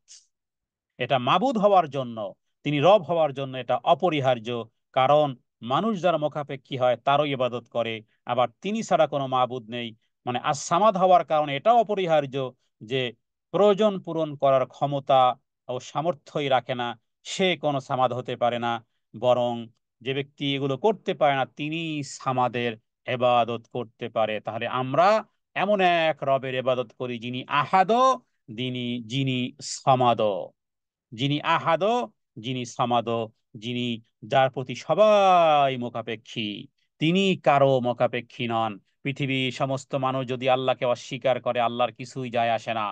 এটা মাবুদ হওয়ার জন্য, তিনি রব হওয়ার জন্য এটা অপরিহার্য। কারণ মানুষ যারা মুখাপেক্ষী হয় তারও ইবাদত করে, আবার তিনি ছাড়া কোনো মাবুদ নেই। মানে আস-সামাদ হওয়ার কারণে এটাও অপরিহার্য যে প্রয়োজন পূরণ করার ক্ষমতা ও সামর্থ্যই রাখে না, সে কোনো সামাদ হতে পারে না। বরং যে ব্যক্তি এগুলো করতে পারে না তিনি সামাদের ইবাদত করতে পারে। তাহলে আমরা এমন এক রবের ইবাদত করি যিনি আহাদ, যিনি যিনি সামাদ, যিনি আহাদ, যিনি সামাদ, যিনি, যার প্রতি সবাই মুখাপেক্ষী, তিনি কারো মুখাপেক্ষী নন। পৃথিবীর সমস্ত মানুষ যদি আল্লাহকে অস্বীকার করে, আল্লাহর কিছুই যায় আসে না।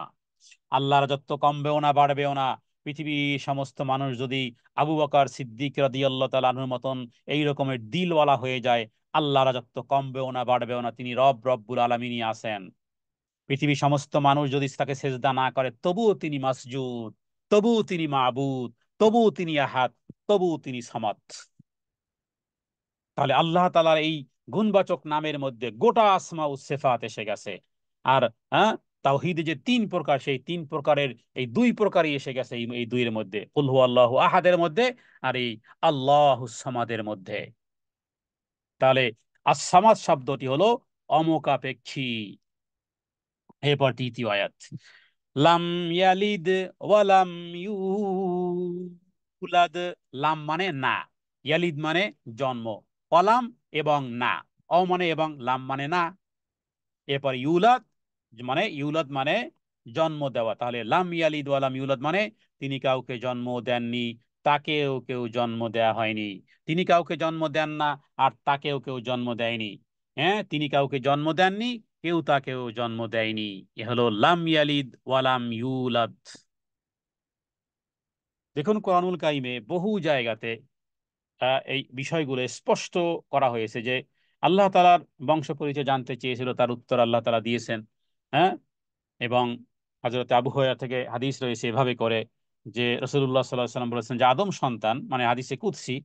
আল্লাহর রাজত্ব কমবেও না বাড়বেও না। পৃথিবীর সমস্ত মানুষ যদি আবু বকর সিদ্দিক রাদিয়াল্লাহু তাআলা আনহুর মতন এই রকমের দিলওয়ালা হয়ে যায়, আল্লাহর রাজত্ব কমবেও না বাড়বেও না। তিনি রব্বুল আলামিনই আছেন। পৃথিবীর সমস্ত মানুষ যদি তাকে সেজদা না করে, তবুও তিনি মাসজুদ, তবুও তিনি মাবুদ, তবুও তিনি আহাদ, তবুও তিনি সামাদ। তাহলে আল্লাহ তাআলার এই গুণবাচক নামের মধ্যে গোটা আসমা ও সিফাত এসে গেছে। আর হ্যাঁ, তাওহীদে যে তিন প্রকার, সেই তিন প্রকারের এই দুই প্রকারই এসে গেছে এই দুইয়ের মধ্যে, কুল হু আল্লাহু আহাদের মধ্যে আর এই আল্লাহুস সামাদের মধ্যে। তাহলে আস-সামাদ শব্দটি হলো অমুখাপেক্ষী। এরপর তৃতীয় আয়াত, লাম ইয়ালিদ ওয়ালাম ইউলাদ। লাম মানে না, ইয়ালিদ মানে জন্ম, অলাম এবং না, অ মানে এবং, লাম মানে না। এরপর ইউলাদ, মানে ইউলাদ মানে জন্ম দেওয়া। তাহলে লাম ইয়ালিদ ওয়ালাম ইউলাদ মানে তিনি কাউকে জন্ম দেননি, তাকেও কেউ জন্ম দেয়া হয়নি। তিনি কাউকে জন্ম দেন না, আর তাকেও কেউ জন্ম দেয়নি। হ্যাঁ, তিনি কাউকে জন্ম দেননি, কেউ তাকেও জন্ম দেয়নি। এ হলো লাম ইয়ালিদ ওয়ালাম ইউলাদ। দেখুন কোরআনুল কারিমে বহু জায়গাতে এই বিষয়গুলো স্পষ্ট করা হয়েছে যে আল্লাহ তাআলার বংশ পরিচয় জানতে চেয়েছিল, তার উত্তর আল্লাহ তাআলা দিয়েছেন। হ্যাঁ, এবং হযরত আবু হুরায়রা থেকে হাদিস রয়েছে এভাবে করে যে রাসূলুল্লাহ সাল্লাল্লাহু আলাইহি ওয়াসাল্লাম বলেছেন যে আদম সন্তান, মানে হাদিসে কুদসি,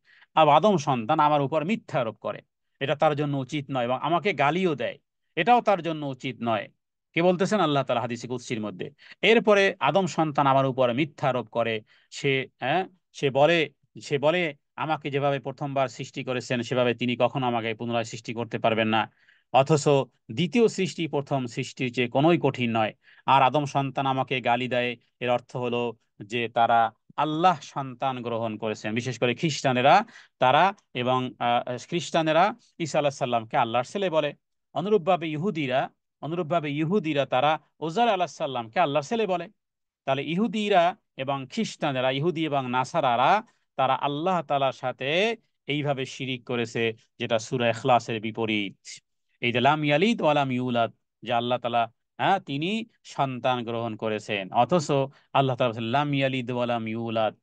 আদম সন্তান আমার উপর মিথ্যা আরোপ করে, এটা তার জন্য উচিত নয়, এবং আমাকে গালিও দেয়, এটাও তার জন্য উচিত নয়। কে বলতেছেন? আল্লাহ তাআলা হাদিসে কুদসির মধ্যে। এরপরে আদম সন্তান আমার উপর মিথ্যা আরোপ করে, সে, হ্যাঁ, সে বলে সে বলে আমাকে যেভাবে প্রথমবার সৃষ্টি করেছেন সেভাবে তিনি কখনো আমাকে পুনরায় সৃষ্টি করতে পারবেন না। অথচ দ্বিতীয় সৃষ্টি প্রথম সৃষ্টির চেয়ে কোনোই কঠিন নয়। আর আদম সন্তান আমাকে গালি দেয়, এর অর্থ হলো যে তারা আল্লাহ সন্তান গ্রহণ করেছেন, বিশেষ করে খ্রিস্টানেরা। তারা এবং খ্রিস্টানেরা ঈসা আলাইহিস সালামকে আল্লাহর ছেলে বলে। অনুরূপভাবে ইহুদিরা অনুরূপভাবে ইহুদিরা তারা ওজার আলাইহিস সালামকে আল্লাহর ছেলে বলে। তাহলে ইহুদিরা এবং খ্রিস্টানেরা, ইহুদি এবং নাসারারা, তারা আল্লাহ তাআলার সাথে এইভাবে শিরিক করেছে, যেটা সূরা ইখলাসের বিপরীত। এই যে লাম ইয়ালিদ ওয়া লাম ইউলাদ, যে আল্লাহ তাআলা, হ্যাঁ, তিনি সন্তান গ্রহণ করেছেন, অথচ আল্লাহ তাআলা বলেছেন লাম ইয়ালিদ ওয়া লাম ইউলাদ।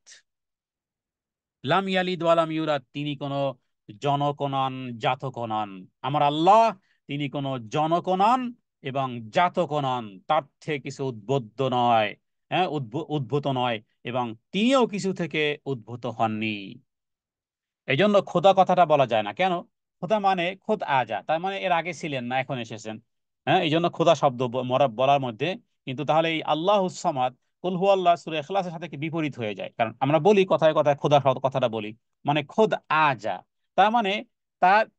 লাম ইয়ালিদ ওয়া লাম ইউলাদ, তিনি কোনো জনক নন, জাতক নন। আমার আল্লাহ, তিনি কোনো জনক নন এবং জাতক নন, তার থেকে কিছু উদ্বুদ্ধ নয়, হ্যাঁ, উদ্ভূত নয়, এবং তিনিও কিছু থেকে উদ্ভূত হননি। এই জন্য খোদা কথাটা বলা যায় না। কেন? খোদা মানে খোদ আজা, তার মানে এর আগে ছিলেন না, এখন এসেছেন। হ্যাঁ, এই জন্য খোদা শব্দ বলার মধ্যে, কিন্তু তাহলে এই আল্লাহুস সামাদ, কুল হু আল্লাহ, সূরা ইখলাসের সাথে কি বিপরীত হয়ে যায়? কারণ আমরা বলি কথায় কথায় খোদা কথাটা বলি, মানে খোদ আজা, তার মানে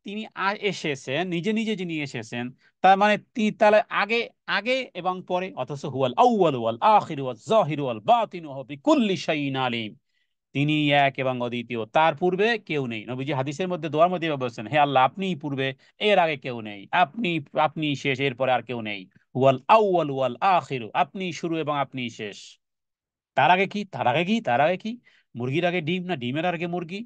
তিনি এসেছেন, নিজে নিজে যিনি এসেছেন, তার মানে তাহলে আগে, আগে এবং পরে। অথচ হুয়াল আউয়াল ওয়াল আখির ওয়াল যাহির ওয়াল বাতিন ওয়া বিকুল্লি শাইইন আলিম, তিনি এক এবং অদ্বিতীয়, তার পূর্বে কেউ নেই। নবীজি হাদিসের মধ্যে, দোয়ার মধ্যে বলছেন, হে আল্লাহ, আপনিই পূর্বে, এর আগে কেউ নেই, আপনি, আপনি শেষ, এরপরে আর কেউ নেই। ওয়াল আউয়াল ওয়াল আখির, আপনি শুরু এবং আপনি শেষ। তার আগে কি, তার আগে কি, তার আগে কি? মুরগির আগে ডিম, না ডিমের আগে মুরগি?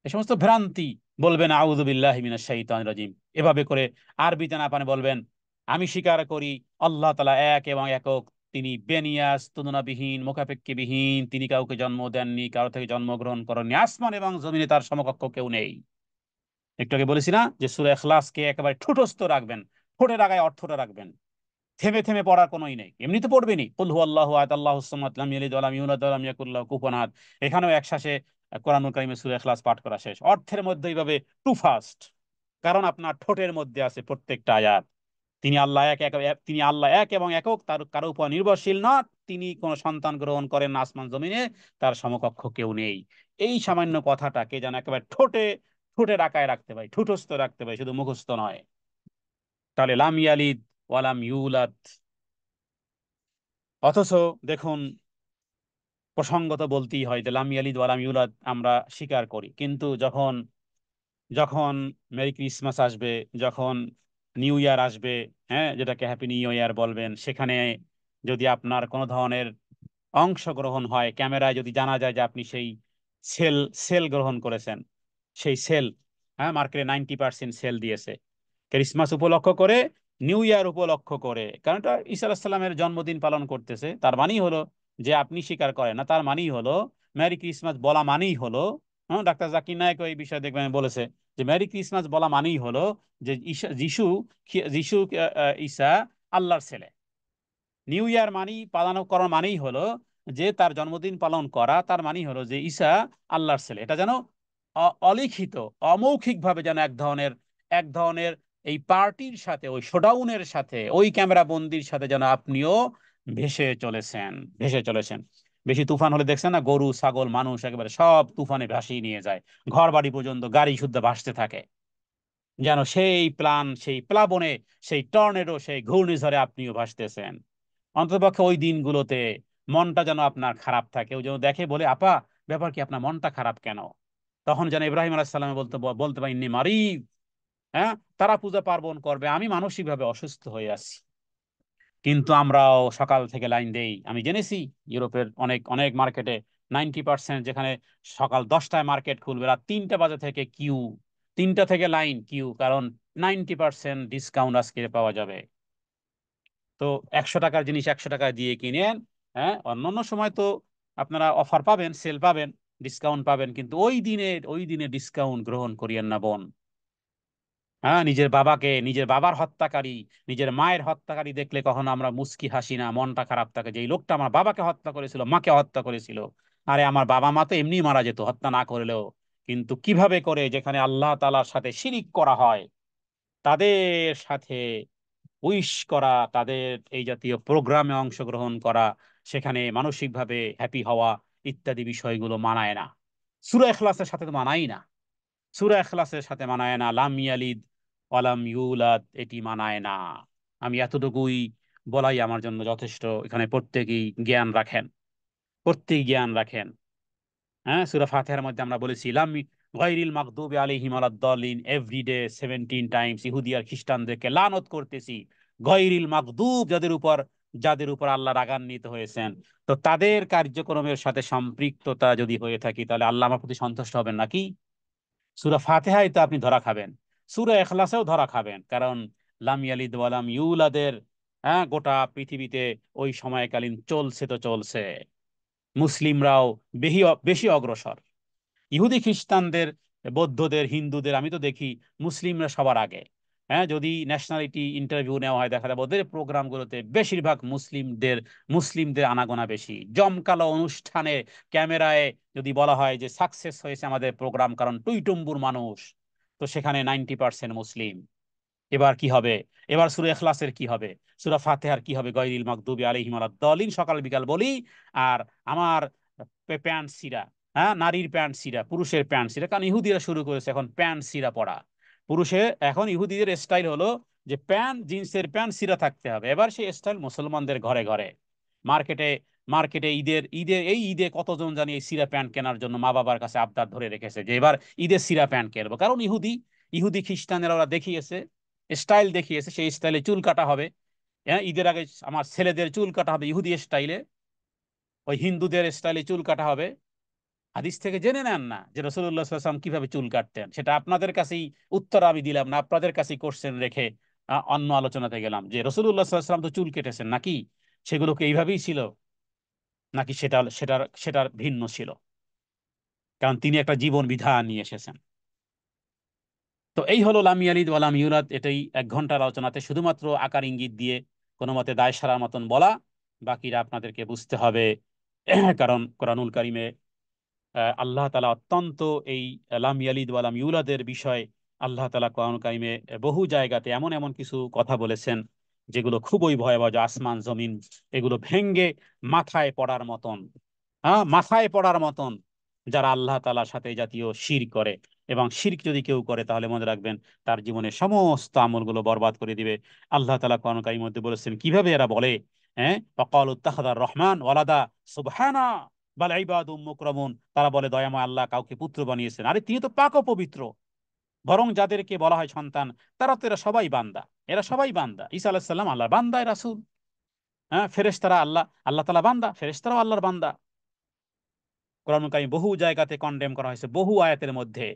এ সমস্ত ভ্রান্তি। বলবেন আউযু বিল্লাহি মিনাশ শাইতানির রাজিম, এভাবে করে আরবিতে না পারে বলবেন আমি স্বীকার করি আল্লাহ তাআলা এক এবং একক, তিনি বেনিয়াস, তুলনাবিহীন, মুখাপেক্ষীবিহীন, তিনি কাউকে জন্ম দেননি, কারো থেকে জন্মগ্রহণ করেননি, আসমান এবং জমিনে তার সমকক্ষ কেউ নেই। একটু আগে বলেছি না যে সূরা ইখলাসকে একেবারে ঠুটস্থ রাখবেন, ঠোঁটের আগায় অর্থটা রাখবেন, থেমে থেমে পড়ার কোনোই নেই, এমনি তো পড়বেনই, কুল হুয়াল্লাহু আহাদ আল্লাহুস সামাদ লাম ইয়ালিদ ওয়া লাম ইউলাদ ওয়া লাম ইয়াকুল লাহু কুফুয়ান আহাদ। এখানেও একসাথে কোরআনুল কারীমের সূরা ইখলাস পাঠ করা শেষ, অর্থের মধ্যে এইভাবে টু ফাস্ট, কারণ আপনার ঠোঁটের মধ্যে আছে প্রত্যেকটা আয়াত। তিনি আল্লাহ এক এক, তিনি আল্লাহ এক এবং একক, তার কারো উপর নির্ভরশীল না, তিনি কোনো সন্তান গ্রহণ করেন না আসমান জমিনে, তার সমকক্ষ কেউ নেই। এই সামান্য কথাটাকে যেন একেবারে ঠোঁটে ঠোঁটে রাখায় রাখতে পারি, ঠুটস্থ রাখতে পারি, শুধু মুখস্থ নয়। তাহলে লাম ইয়ালিদ ওয়ালাম ইউলাদ। অথচ দেখুন, প্রসঙ্গত বলতেই হয় যে লাম ইয়ালিদ ওয়ালাম ইউলাদ আমরা স্বীকার করি, কিন্তু যখন যখন মেরি ক্রিসমাস আসবে, যখন নিউ ইয়ার আসবে, হ্যাঁ, যেটাকে হ্যাপি নিউ ইয়ার বলবেন, সেখানে যদি আপনার কোনো ধরনের অংশগ্রহণ হয়, ক্যামেরায় যদি জানা যায় যে আপনি সেই সেল সেল গ্রহণ করেছেন, সেই সেল, হ্যাঁ, মার্কেটে 90% সেল দিয়েছে ক্রিসমাস উপলক্ষ করে, নিউ ইয়ার উপলক্ষ করে, কারণ এটা ঈসা আলাইহিস সালামের জন্মদিন পালন করতেছে, তার মানেই হলো যে আপনি স্বীকার করেন না, তার মানেই হলো মেরি ক্রিসমাস বলা মানেই হলো, হ্যাঁ, ডাক্তার জাকির নায়েক এই বিষয়ে দেখবেন বলেছে যে মেরি ক্রিসমাস বলা মানেই হলো যে যিশু, যিশু ঈসা আল্লাহর ছেলে। নিউ ইয়ার মানি পালন করার মানেই হলো যে তার জন্মদিন পালন করা, তার মানেই হলো যে ঈসা আল্লাহর ছেলে। এটা যেন অলিখিত, অমৌখিক ভাবে যেন এক ধরনের এই পার্টির সাথে, ওই শোডাউনের সাথে, ওই ক্যামেরা বন্দির সাথে যেন আপনিও ভেসে চলেছেন, ভেসে চলেছেন। বেশি তুফান হলে দেখছেন না, গরু ছাগল মানুষ একেবারে সব তুফানে ভাসিয়ে নিয়ে যায়, ঘর বাড়ি পর্যন্ত গাড়ি শুদ্ধ ভাসতে থাকে, যেন সেই প্লান, সেই প্লাবনে, সেই টর্নেডো, সেই ঘূর্ণিঝড়ে আপনিও ভাসতেছেন। অন্ততপক্ষে ওই দিনগুলোতে মনটা যেন আপনার খারাপ থাকে, ওই জন্য দেখে বলে, আপা ব্যাপার কি, আপনার মনটা খারাপ কেন? তখন যেন ইব্রাহিম আলাইহিস সালাম বলতে বলতে পারি, ইন্নী মারিদ, হ্যাঁ, তারা পূজা পার্বণ করবে, আমি মানসিকভাবে অসুস্থ হয়ে আছি। কিন্তু আমরাও সকাল থেকে লাইন দেই, আমি জেনেছি ইউরোপের অনেক অনেক মার্কেটে 90%, যেখানে সকাল 10টায় মার্কেট খুলবে, রাত 3টা বাজে থেকে কিউ, 3টা থেকে লাইন কিউ, কারণ 90% ডিসকাউন্ট আজকে পাওয়া যাবে। তো 100 টাকার জিনিস 100 টাকা দিয়ে কিনেন, হ্যাঁ, অন্যান্য সময় তো আপনারা অফার পাবেন, সেল পাবেন, ডিসকাউন্ট পাবেন, কিন্তু ওই দিনে ডিসকাউন্ট গ্রহণ করিয়েন না বোন। হ্যাঁ, নিজের বাবাকে, নিজের বাবার হত্যাকারী, নিজের মায়ের হত্যাকারী দেখলে কখনো আমরা মুস্কি হাসি না, মনটা খারাপ থাকে যে এই লোকটা আমার বাবাকে হত্যা করেছিল, মাকে হত্যা করেছিল। আরে আমার বাবা মা তো এমনি মারা যেত হত্যা না করলেও, কিন্তু কিভাবে করে, যেখানে আল্লাহ তাআলার সাথে শিরিক করা হয়, তাদের সাথে উইশ করা, তাদের এই জাতীয় প্রোগ্রামে অংশগ্রহণ করা, সেখানে মানসিকভাবে হ্যাপি হওয়া ইত্যাদি বিষয়গুলো মানায় না। সূরা ইখলাসের সাথে তো মানাই না, সূরা ইখলাসের সাথে মানায় না, লাম ইয়ালিদ ওয়ালাম ইউলাদ এটি মানায় না। আমি এতটুকুই বলাই আমার জন্য যথেষ্ট। এখানে প্রত্যেকেই জ্ঞান রাখেন, প্রত্যেক জ্ঞান রাখেন। হ্যাঁ, সূরা ফাতিহার মধ্যে আমরা বলেছিলাম গায়রিল মাগদুবি আলাইহিম ওয়ালাদ-দাল্লিন, এভরিডে 17 টাইমস ইহুদি আর খ্রিস্টানদেরকে লানত করতেছি, গায়রিল মাগদুব, যাদের উপর আল্লাহ রাগান্বিত হয়েছেন। তো তাদের কার্যক্রমের সাথে সম্পৃক্ততা যদি হয়ে থাকি, তাহলে আল্লাহ আমার প্রতি সন্তুষ্ট হবেন নাকি? সূরা ফাতিহায় তো আপনি ধরা খাবেন, সূরা ইখলাসেও ধরা খাবেন, কারণ লাম ইয়ালিদ ওয়া লাম ইউলাদের, হ্যাঁ, গোটা পৃথিবীতে ওই সময়কালীন চলছে তো চলছে, মুসলিমরাও বেশি বেশি অগ্রসর। ইহুদি খ্রিস্টানদের, বৌদ্ধদের, হিন্দুদের আমি তো দেখি মুসলিমরা সবার আগে। হ্যাঁ, যদি ন্যাশনালিটি ইন্টারভিউ নেওয়া হয়, দেখা যাবে ওদের প্রোগ্রামগুলোতে বেশিরভাগ মুসলিমদের আনাগোনা বেশি, জমকালো অনুষ্ঠানে, ক্যামেরায় যদি বলা হয় যে সাকসেস হয়েছে আমাদের প্রোগ্রাম কারণ টুইটুম্বুর মানুষ, তো সেখানে 90% মুসলিম। এবার কি হবে? এবার সূরা ইখলাসের কি হবে? সূরা ফাতিহার কি হবে? গায়রিল মাগদুবি আলাইহিম ওয়ালাদ-দাল্লিন সকাল বিকাল বলি, আর আমার প্যান্ট ছিঁড়া, হ্যাঁ, নারীর প্যান্ট ছিঁড়া, পুরুষের প্যান্ট ছিঁড়া, কারণ ইহুদিরা শুরু করেছে এখন প্যান্ট ছিঁড়া পড়া। পুরুষের এখন ইহুদিদের স্টাইল হলো যে প্যান্ট, জিন্সের প্যান্ট ছিঁড়া থাকতে হবে, এবার সেই স্টাইল মুসলমানদের ঘরে ঘরে। মার্কেটে মার্কেটে ঈদের ঈদের এই ঈদে কতজন জানি এই সিরা প্যান্ট কেনার জন্য মা বাবার কাছে আবদার ধরে রেখেছে যে এবার ঈদের সিরা প্যান্ট কিনবো, কারণ ইহুদি, ইহুদি খ্রিস্টানেরা ওরা দেখিয়েছে, স্টাইল দেখিয়েছে, সেই স্টাইলে চুল কাটা হবে। হ্যাঁ, ঈদের আগে আমার ছেলেদের চুল কাটা হবে ইহুদি স্টাইলে, ওই হিন্দুদের স্টাইলে চুল কাটা হবে। হাদিস থেকে জেনে নেন না যে রাসূলুল্লাহ সাল্লাল্লাহু আলাইহি ওয়াসাল্লাম কিভাবে চুল কাটতেন, সেটা আপনাদের কাছেই উত্তর আমি দিলাম না, আপনাদের কাছেই কোশ্চেন রেখে অন্য আলোচনাতে গেলাম যে রাসূলুল্লাহ সাল্লাল্লাহু আলাইহি ওয়াসাল্লাম তো চুল কেটেছেন নাকি, সেগুলো কি এইভাবেই ছিল নাকি সেটার ভিন্ন ছিল, কারণ তিনি একটা জীবন বিধান নিয়ে এসেছেন। তো এই হলো লাম ইয়ালিদ ওয়া লাম ইউলাদ। এটাই 1 ঘন্টার আলোচনাতে শুধুমাত্র আকার ইঙ্গিত দিয়ে কোনো মতে দায় সারার মতন বলা, বাকিটা আপনাদেরকে বুঝতে হবে। কারণ কোরআনুল কারিমে আল্লাহ তাআলা অত্যন্ত এই লাম ইয়ালিদ ওয়া লাম ইউলাদের বিষয় আল্লাহ তাআলা কোরআনুল কারিমে বহু জায়গাতে এমন এমন কিছু কথা বলেছেন যেগুলো খুবই ভয়াবহ, যে আসমান জমিন এগুলো ভেঙ্গে মাথায় পড়ার মতন, হ্যাঁ মাথায় পড়ার মতন, যারা আল্লাহ তাআলার সাথে এই জাতীয় শিরক করে। এবং শিরক যদি কেউ করে তাহলে মনে রাখবেন তার জীবনের সমস্ত আমলগুলো বরবাদ করে দিবে। আল্লাহ তাআলা কোরআন কারীমের মধ্যে বলেছেন কিভাবে এরা বলে, হ্যাঁ ওয়াকালু ইত্তাখাযার রহমান ওয়ালাদা, সুবহানা বাল ইবাদুম মুকরামুন, তারা বলে দয়াময় আল্লাহ কাউকে পুত্র বানিয়েছেন, আরে তিনি তো পাক ও পবিত্র। বরং যাদেরকে বলা হয় সন্তান তারা তো এরা সবাই বান্দা, এরা সবাই বান্দা। ঈসা আলাইহিস সালাম আল্লাহর বান্দা রাসূল, হ্যাঁ ফেরেশতারা আল্লাহ আল্লাহ তাআলা বান্দা, ফেরেশতারাও আল্লাহর বান্দা। কোরআন কারীম বহু জায়গাতে কন্ডেম করা হয়েছে, বহু আয়াতের মধ্যে,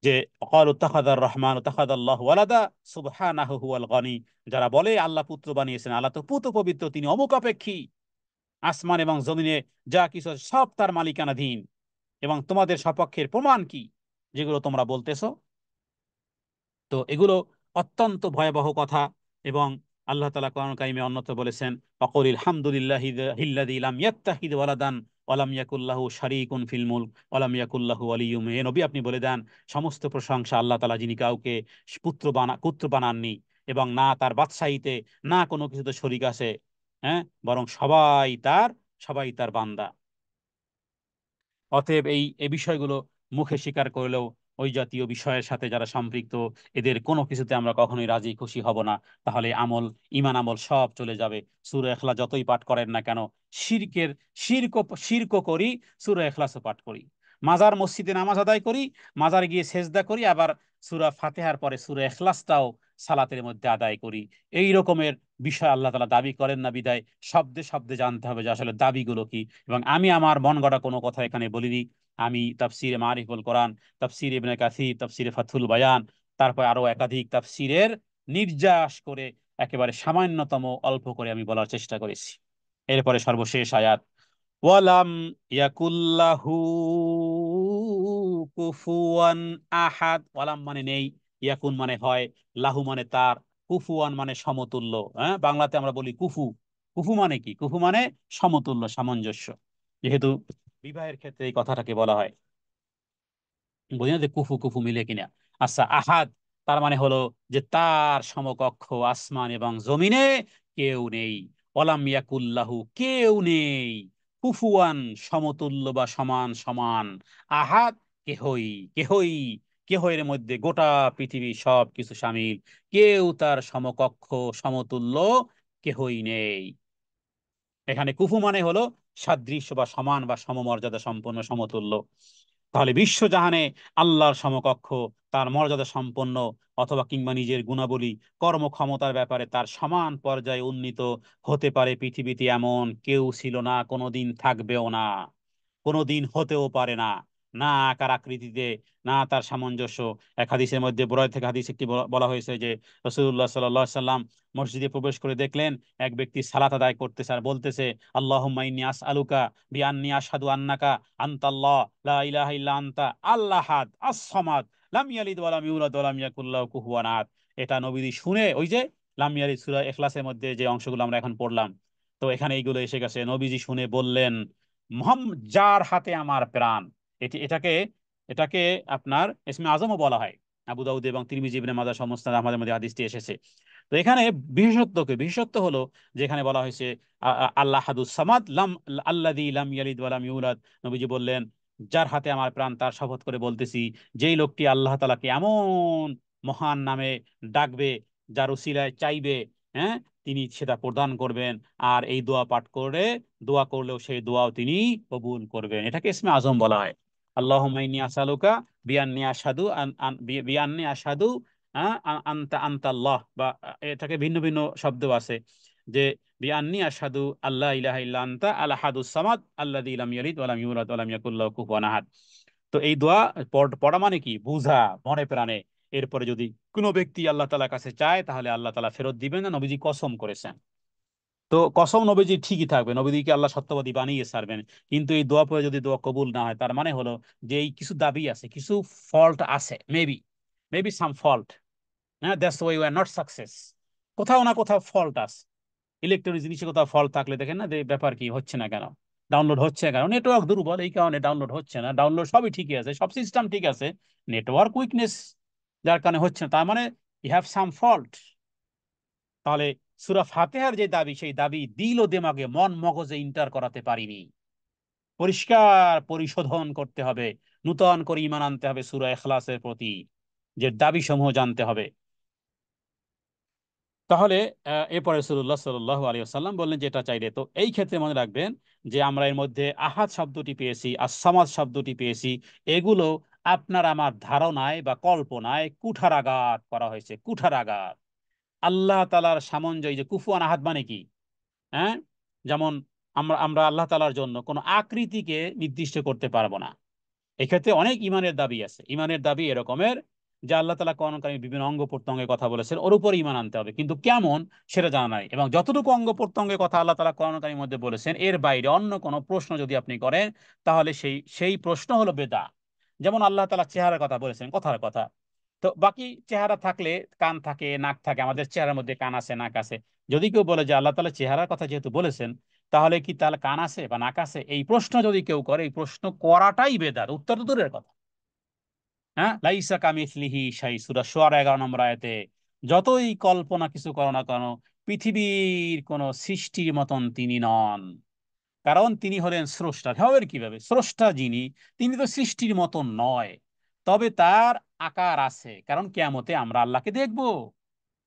যে ক্বালু ইত্তাখাযার রহমান ইত্তাখাযাল্লাহু ওয়ালাদা সুবহানাহু হুয়াল গনি, যারা বলে আল্লাহ পুত্র বানিয়েছেন, আল্লাহ তো পুত পবিত্র, তিনি অমুখাপেক্ষী, আসমান এবং জমিনে যা কিছু আছে সব তার মালিকানাধীন। এবং তোমাদের সপক্ষের প্রমাণ কি যেগুলো তোমরা বলতেছো? তো এগুলো অত্যন্ত ভয়াবহ কথা। এবং আল্লাহ তাআলা কোরআন কারীমে অন্যত্র বলেছেন ফাকুলিল হামদুলিল্লাহিল্লাযী লাম ইয়াত্তাখিয ওয়ালাদান ওয়া লাম ইয়াকুল লাহু শারীকুন ফিল মুলক ওয়া লাম ইয়াকুল লাহু ওয়ালিয়্যুম মিন, হে নবী আপনি বলে দেন সমস্ত প্রশংসা আল্লাহ তাআলা, যিনি কাউকে পুত্র বানাননি এবং না তার বাদশাহীতে না কোনো কিছুতে শরীক আছে, হ্যাঁ বরং সবাই তার বান্দা। অতএব এই বিষয়গুলো মুখে স্বীকার করলেও ওই জাতীয় বিষয়ের সাথে যারা সম্পৃক্ত এদের কোনো কিছুতে আমরা কখনোই রাজি খুশি হব না। তাহলে ঈমান আমল সব চলে যাবে। সূরা ইখলাস যতই পাঠ করেন না কেন, শিরকের শিরক শিরক করি, সূরা ইখলাসও পাঠ করি, মাজার মসজিদে নামাজ আদায় করি, মাজার গিয়ে সেজদা করি, আবার সূরা ফাতিহার পরে সূরা ইখলাসটাও সালাতের মধ্যে আদায় করি। এই রকমের বিষয় আল্লাহ তাআলা দাবি করেন না বিদায় শব্দে শব্দে জানতে হবে যে আসলে দাবিগুলো কি। এবং আমি আমার মন গড়া কোনো কথা এখানে বলিনি। আমি তাফসিরে মারিফুল কোরআন, তাফসিরে ইবনে কাসির, তাফসিরে ফাথুল বায়ান, তারপর আরো একাধিক তাফসিরের নির্যাস করে একেবারে সামান্যতম অল্প করে আমি বলার চেষ্টা করেছি। এরপরে সর্বশেষ আয়াত, ওয়ালাম ইয়াকুল্লাহু কুফুয়ান আহাদ। ওয়ালাম মানে নেই, ইয়াকুন মানে হয়, লাহু মানে তার, কুফুয়ান মানে সমতুল্য। হ্যাঁ বাংলাতে আমরা বলি কুফু, কুফু মানে কি? কুফু মানে সমতুল্য, সামঞ্জস্য। যেহেতু বিবাহের ক্ষেত্রে এই কথাটাকে বলা হয়, বুঝি না যে কুফু কুফু মিলে কিনা। আচ্ছা আহাদ তার মানে হলো যে তার সমকক্ষ আসমান এবং জমিনে কেউ নেই। ওয়ালাম ইয়াকুল্লাহু কেউ নেই, কুফুয়ান সমতুল্য বা সমান সমান, আহাদ কেহই, কেহই, কেহ এর মধ্যে গোটা পৃথিবী সব কিছু শামিল, কেউ তার সমকক্ষ সমতুল্য কেহই নেই। এখানে কুফু মানে হলো সাদৃশ্য বা সমান বা সমমর্যাদা সম্পন্ন, সমতুল্য। তাহলে বিশ্বজাহানে আল্লাহর সমকক্ষ, তার মর্যাদা সম্পন্ন, অথবা কিংবা নিজের গুণাবলী কর্মক্ষমতার ব্যাপারে তার সমান পর্যায়ে উন্নীত হতে পারে পৃথিবীতে এমন কেউ ছিল না, কোনোদিন থাকবেও না, কোনোদিন হতেও পারে না। না আকার আকৃতিতে, না তার সামঞ্জস্য। এক হাদিসের মধ্যে বুরায়দা থেকে হাদিস একটি বলা হয়েছে যে রাসূলুল্লাহ সাল্লাল্লাহু আলাইহি সাল্লাম মসজিদে প্রবেশ করে দেখলেন এক ব্যক্তি সালাত আদায় করতেছে আর বলতেছে আল্লাহুম্মা ইন্নী আসআলুকা বিআন্নী আশহাদু আন্নাকা আনতাল্লাহ লা ইলাহা ইল্লা আনতা আল্লাহাদ আস-সামাদ লাম ইয়ালিদ ওয়া লাম ইউলাদ ওয়া লাম ইয়াকুল লাহু কুফুয়ান আহাদ। এটা নবীজি শুনে, ওই যে লাম ইয়ালিদ সূরা ইখলাসের মধ্যে যে অংশগুলো আমরা এখন পড়লাম, তো এখানে এইগুলো এসে গেছে, নবীজি শুনে বললেন মুহাম্মদ যার হাতে আমার প্রাণ। এটাকে এটাকে আপনার ইসমে আজমও বলা হয়। আবু দাউদ এবং তিরমিজি ইবনে মাজাহ সমস্ত আমাদের মধ্যে হাদিসটি এসেছে। তো এখানে বিশেষত্ব হলো যেখানে বলা হয়েছে আল্লাহ হাদুস সামাদ লাম আল্লাযী লাম ইয়ালিদ ওয়া লাম ইউলাদ। নবীজি বললেন যার হাতে আমার প্রাণ তার শপথ করে বলতেছি, যেই লোকটি আল্লাহ তাআলাকে এমন মহান নামে ডাকবে, যার উসিলায় চাইবে, হ্যাঁ তিনি সেটা প্রদান করবেন। আর এই দোয়া পাঠ করে দোয়া করলেও সেই দোয়াও তিনি কবুল করবেন। এটাকে ইসমে আজম বলা হয়। আল্লাহুম্মা ইন্নী আসআলুকা বিআন্নী আশহাদু বিআন্নী আশহাদু আনতা আনতাল্লাহ, বা এটাকে ভিন্ন ভিন্ন শব্দ আছে, যে বিআন্নী আশহাদু আল্লা ইলাহা ইল্লা আনতা আল আহাদুস সামাদ আল্লাযী লাম ইয়ালিদ ওয়া লাম ইউলাদ ওয়া লাম ইয়াকুল লাহু কুফুয়ান আহাদ। তো এই দোয়া পড়া মানে কি বুঝা মনে প্রাণে, এরপরে যদি কোনো ব্যক্তি আল্লাহ তাআলার কাছে চায় তাহলে আল্লাহ তাআলা ফেরত দিবেন না, নবীজি কসম করেছেন। তো কসম নবীজি ঠিকই থাকবে, নবীজিকে আল্লাহ সত্যবাদী বানিয়ে ছাড়বেন। কিন্তু এই দোয়া পরে যদি দোয়া কবুল না হয়, তার মানে হলো যে এই কিছু দাবি আছে, কিছু ফল্ট আছে, মেবি মেবি সাম ফল্ট। হ্যাঁ, that's why we are not success. কোথাও না কোথাও ফল্ট আছে। ইলেকট্রনিক জিনিসে কোথাও ফল্ট থাকলে দেখেন না যে ব্যাপার কি হচ্ছে না কেন, ডাউনলোড হচ্ছে না কেন, নেটওয়ার্ক দুর্বল এই কারণে ডাউনলোড হচ্ছে না। ডাউনলোড সবই ঠিকই আছে, সব সিস্টেম ঠিক আছে, নেটওয়ার্ক উইকনেস যার কারণে হচ্ছে না, তার মানে ইউ হ্যাভ সাম ফল্ট। তাহলে সূরা ফাতিহার যে দাবি, সেই দাবি দিল ও দেমাগে, মন মগজে ইন্টার করাতে পারিনি। পরিষ্কার পরিশোধন করতে হবে, নূতন করে ঈমান আনতে হবে সূরা ইখলাসের প্রতি, যে দাবি সমূহ জানতে হবে। তাহলে এরপরে রাসূলুল্লাহ সাল্লাল্লাহু আলাইহি ওয়াসাল্লাম বললেন যে এটা চাইলে, তো এই ক্ষেত্রে মনে রাখবেন যে আমরা এর মধ্যে আহাদ শব্দটি পেয়েছি আর সামাদ শব্দটি পেয়েছি, এগুলো আপনার আমার ধারণায় বা কল্পনায় কুঠারাঘাত করা হয়েছে, কুঠারাঘাত। আল্লাহ তাআলার সামঞ্জস্য, যে কুফুয়ান আহাদ মানে কি, হ্যাঁ, যেমন আমরা আমরা আল্লাহ তাআলার জন্য কোনো আকৃতিকে নির্দিষ্ট করতে পারবো না। এক্ষেত্রে অনেক ইমানের দাবি আছে। ইমানের দাবি এরকমের যে আল্লাহ তাআলা কোরআন কারিমে বিভিন্ন অঙ্গ প্রত্যঙ্গের কথা বলেছেন, ওর উপর ইমান আনতে হবে, কিন্তু কেমন সেটা জানা নাই। এবং যতটুকু অঙ্গ প্রত্যঙ্গের কথা আল্লাহ তাআলা কোরআন কারিমের মধ্যে বলেছেন, এর বাইরে অন্য কোনো প্রশ্ন যদি আপনি করেন, তাহলে সেই সেই প্রশ্ন হলো বেদা। যেমন আল্লাহ তাআলা চেহারার কথা বলেছেন, কথার কথা, তো বাকি চেহারা থাকলে কান থাকে, নাক থাকে, আমাদের চেহারার মধ্যে কান আছে, নাক আছে। যদি কেউ বলে যে আল্লাহ তাআলা চেহারার কথা যেহেতু বলেছেন, তাহলে কি তাহলে কান আছে বা নাক আছে, এই প্রশ্ন যদি কেউ করে, এই প্রশ্ন করাটাই বেদাত, উত্তর তো দূরের কথা। হ্যাঁ, লাইসা কামিসলিহি শাই, সূরা শুআরা 11 নম্বর আয়াতে, যতই কল্পনা কিছু করো না কেন, পৃথিবীর কোন সৃষ্টির মতন তিনি নন। কারণ তিনি হলেন স্রষ্টা। হবেন কিভাবে, স্রষ্টা যিনি, তিনি তো সৃষ্টির মতন নয়। তবে তার আকার আছে, কারণ কিয়ামতে আমরা আল্লাহকে দেখব,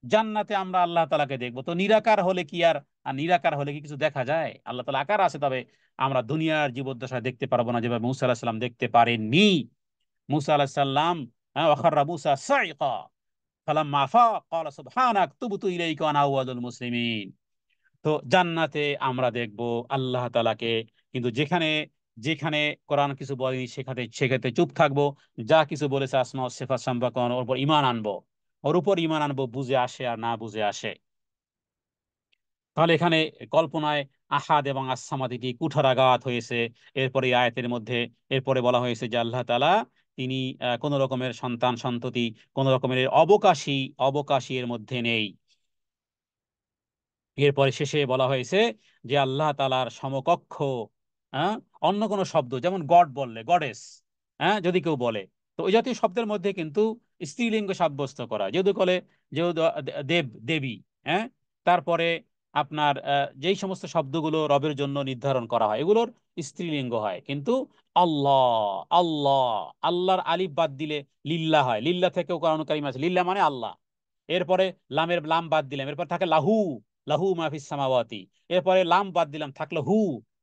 জান্নাতে আমরা আল্লাহ তাআলাকে দেখবো। তো নিরাকার হলে কি আর, আর নিরাকার হলে কি কিছু দেখা যায়? আল্লাহ তাআলা আকার আছে, তবে আমরা দুনিয়ার জীবদ্দশায় দেখতে পারবো না, যেভাবে মুসা আলাহিসাল্লাম দেখতে পারেননি। মুসা আলাহিসাল্লাম, হ্যাঁ, ওয়াখাররা মুসা সাইকা ফালাম্মা আফাক ক্বালা সুবহানাক তুবতু ইলাইকা ওয়া আনা আউয়ালুল মুসলিমিন। তো জান্নাতে আমরা দেখব আল্লাহ তাআলাকে, কিন্তু যেখানে যেখানে কোরআন কিছু বলেনি সেখানে সেক্ষেত্রে চুপ থাকবো। যা কিছু বলেছে আসমা ও সিফাত সম্পর্কে ওর উপর ঈমান আনবো, ওর উপর ঈমান আনবো, বুঝে আসে আর না বুঝে আসে। তাহলে এখানে কল্পনায় আহাদ এবং আসসামাদিটি কুঠারাঘাত হয়েছে। এরপরে এই আয়াতের মধ্যে এরপরে বলা হয়েছে যে আল্লাহ তাআলা তিনি কোন রকমের সন্তান সন্ততি, কোন রকমের অবকাশী অবকাশী এর মধ্যে নেই। এরপরে শেষে বলা হয়েছে যে আল্লাহ তাআলার সমকক্ষ, হ্যাঁ, অন্য কোন শব্দ যেমন গড বললে, গডেস, হ্যাঁ, যদি কেউ বলে, তো ওই জাতীয় শব্দের মধ্যে কিন্তু স্ত্রীলিঙ্গ সাব্যস্ত করা, যেহেতু বলে, যেহেতু দেব দেবী, হ্যাঁ, তারপরে আপনার যেই সমস্ত শব্দগুলো রবের জন্য নির্ধারণ করা হয়, এগুলোর স্ত্রীলিঙ্গ হয়। কিন্তু আল্লাহ, আল্লাহ, আল্লাহর আলিফ বাদ দিলে লিল্লাহ হয়। লিল্লাহ থেকেও কোরআন কারীম আছে, লিল্লাহ মানে আল্লাহ। এরপরে লামের লাম বাদ দিলাম, এরপর থাকে লাহু, লাহু মাহফিস সামাওয়াতি। এরপরে লাম বাদ দিলাম, থাকলো হু,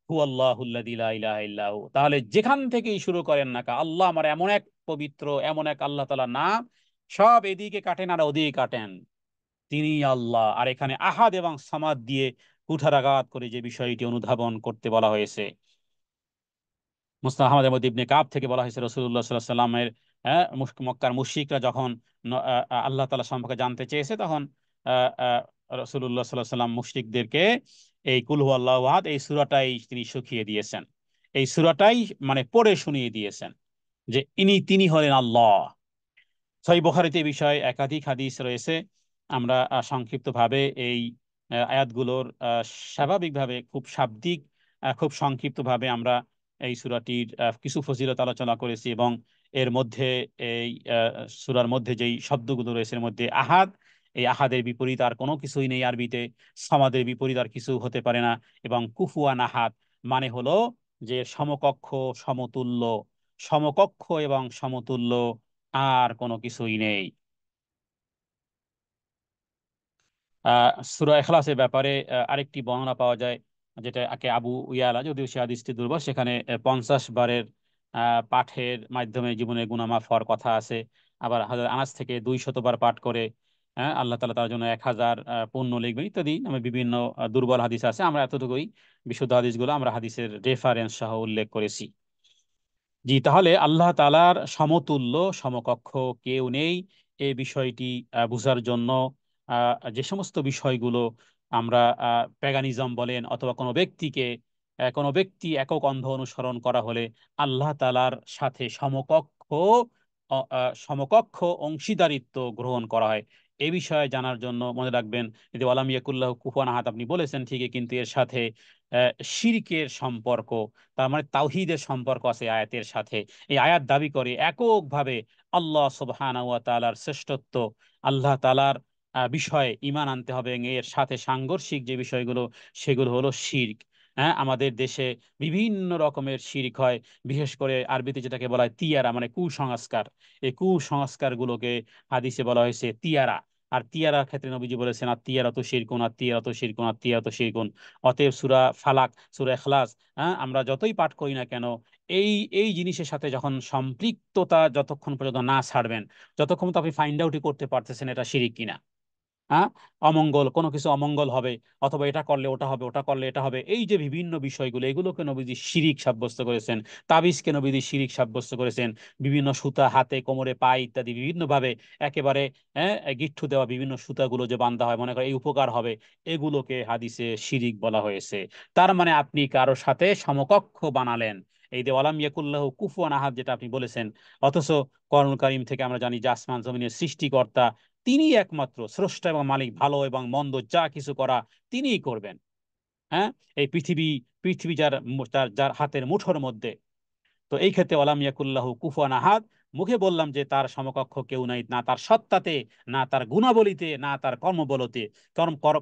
হু আল্লাহুল্লাযী লা ইলাহা ইল্লা হু। তাহলে যেখান থেকেই শুরু করেন না কা, আল্লাহ আমার এমন এক পবিত্র, এমন এক আল্লাহ তাআলার নাম, সব এদিকে কাটেন আর ওদিকে কাটেন, তিনি আল্লাহ। আর এখানে আহাদ এবং সামাদ দিয়ে কুঠারাঘাত করে যে বিষয়টি অনুধাবন করতে বলা হয়েছে, মুসনাদ আহমদের মধ্যে ইবনে কাব থেকে বলা হয়েছে রাসূলুল্লাহ সাল্লাল্লাহু আলাইহি সাল্লামের, মক্কার মুশরিকরা যখন আল্লাহ তাআলা সম্পর্কে জানতে চেয়েছে, তখন রাসূলুল্লাহ সাল্লাল্লাহু আলাইহি সাল্লাম মুশরিকদেরকে এই কুল হু আল্লাহু আহাদ এই সূরাটাই তিনি শিখিয়ে দিয়েছেন। এই সূরাটাই মানে পড়ে শুনিয়ে দিয়েছেন যে তিনি হলেন আল্লাহ। সহিহ বুখারীতে এই বিষয়ে একাধিক হাদিস রয়েছে। আমরা সংক্ষিপ্তভাবে এই আয়াতগুলোর স্বাভাবিকভাবে খুব শাব্দিক, খুব সংক্ষিপ্তভাবে আমরা এই সূরাটির কিছু ফজিলত আলোচনা করেছি। এবং এর মধ্যে এই সূরার মধ্যে যেই শব্দগুলো রয়েছে, এর মধ্যে আহাদ, এই আহাদের বিপরীত আর কোনো কিছুই নেই আরবিতে, সামাদের বিপরীত আর কিছু হতে পারে না। এবং কুফুয়ান আহাদ মানে হলো যে সমকক্ষ, সমতুল্য, সমকক্ষ এবং সমতুল্য, আর কোনো কিছুই নেই। সূরা ইখলাসের ব্যাপারে আরেকটি বর্ণনা পাওয়া যায়, যেটা একে আবু ইয়ালা, যদিও সে হাদিসটি দুর্বল, সেখানে 50 বারের পাঠের মাধ্যমে জীবনের গুনাহ মাফ হওয়ার কথা আছে। আবার হযরত আনাস থেকে 200 বার পাঠ করে, হ্যাঁ, আল্লাহ তাআলা তার জন্য 1000 পুণ্য লিখবেন ইত্যাদি নামে বিভিন্ন দুর্বল হাদিস আছে। আমরা এতটুকুই বিশুদ্ধ হাদিসগুলো আমরা হাদিসের রেফারেন্স সহ উল্লেখ করেছি। জি, তাহলে আল্লাহ তাআলার সমতুল্য সমকক্ষ কেউ নেই। এই বিষয়টি বুঝার জন্য যে সমস্ত বিষয়গুলো আমরা প্যাগানিজম বলেন অথবা কোনো ব্যক্তি একক অন্ধ অনুসরণ করা হলে আল্লাহ তাআলার সাথে সমকক্ষ অংশীদারিত্ব গ্রহণ করা হয়, এ বিষয়ে জানার জন্য মনে রাখবেন যদি ওয়ালাম ইয়াকুল্লাহ কুফুয়ান আহাদ আপনি বলেছেন ঠিকই, কিন্তু এর সাথে শিরকের সম্পর্ক, তার মানে তাওহীদের সম্পর্ক আছে আয়াতের সাথে। এই আয়াত দাবি করে এককভাবে আল্লাহ সুবহানাহু ওয়া তাআলার শ্রেষ্ঠত্ব, আল্লাহ তাআলার বিষয়ে ঈমান আনতে হবে, এবং এর সাথে সাংঘর্ষিক যে বিষয়গুলো সেগুলো হলো শিরক। হ্যাঁ, আমাদের দেশে বিভিন্ন রকমের শিরক হয়, বিশেষ করে আরবিতে যেটাকে বলা হয় তিয়ারা, মানে কুসংস্কার। এই কুসংস্কারগুলোকে হাদিসে বলা হয়েছে তিয়ারা। আর তিয়ারার ক্ষেত্রে নবীজি বলেছেন আত্মীয়ারা তো শিরকুন, আত্মীয়ারা তো শিরকুন, আত্মীয়ারা তো শিরকুন। অতএব সূরা ফালাক, সূরা ইখলাস, হ্যাঁ, আমরা যতই পাঠ করি না কেন, এই এই জিনিসের সাথে যখন সম্পৃক্ততা যতক্ষণ পর্যন্ত না ছাড়বেন, যতক্ষণ তো আপনি ফাইন্ড আউটই করতে পারতেছেন এটা শিরিক কিনা। হ্যাঁ, অমঙ্গল, কোনো কিছু অমঙ্গল হবে, অথবা এটা করলে ওটা হবে, ওটা করলে এটা হবে, এই যে বিভিন্ন বিষয়গুলো, এগুলোকে নবীজি শিরিক সাব্যস্ত করেছেন। তাবিজকে নবীজি শিরিক সাব্যস্ত করেছেন। বিভিন্ন সুতা হাতে, কোমরে, পায়ে ইত্যাদি বিভিন্নভাবে একেবারে, হ্যাঁ, গিট্টু দেওয়া বিভিন্ন সুতাগুলো যে বান্ধা হয়, মনে করে এই উপকার হবে, এগুলোকে হাদিসে শিরিক বলা হয়েছে। তার মানে আপনি কারো সাথে সমকক্ষ বানালেন। এই যে ওয়ালাম ইয়াকুল্লাহু কুফুয়ান আহাদ যেটা আপনি বলেছেন, অথচ কোরআনুল কারীম থেকে আমরা জানি যে আসমান জমিনের সৃষ্টিকর্তা তিনি একমাত্র স্রষ্টা এবং মালিক, ভালো এবং মন্দ যা কিছু করা তিনিই করবেন। হ্যাঁ, এই পৃথিবী যার যার যার হাতের মুঠোর মধ্যে। তো এই ক্ষেত্রে ওয়ালাম ইয়াকুল্লাহু কুফুয়ান আহাদ, মুখে বললাম যে তার সমকক্ষ কেউ নাই, না তার সত্তাতে, না তার গুণাবলিতে, না তার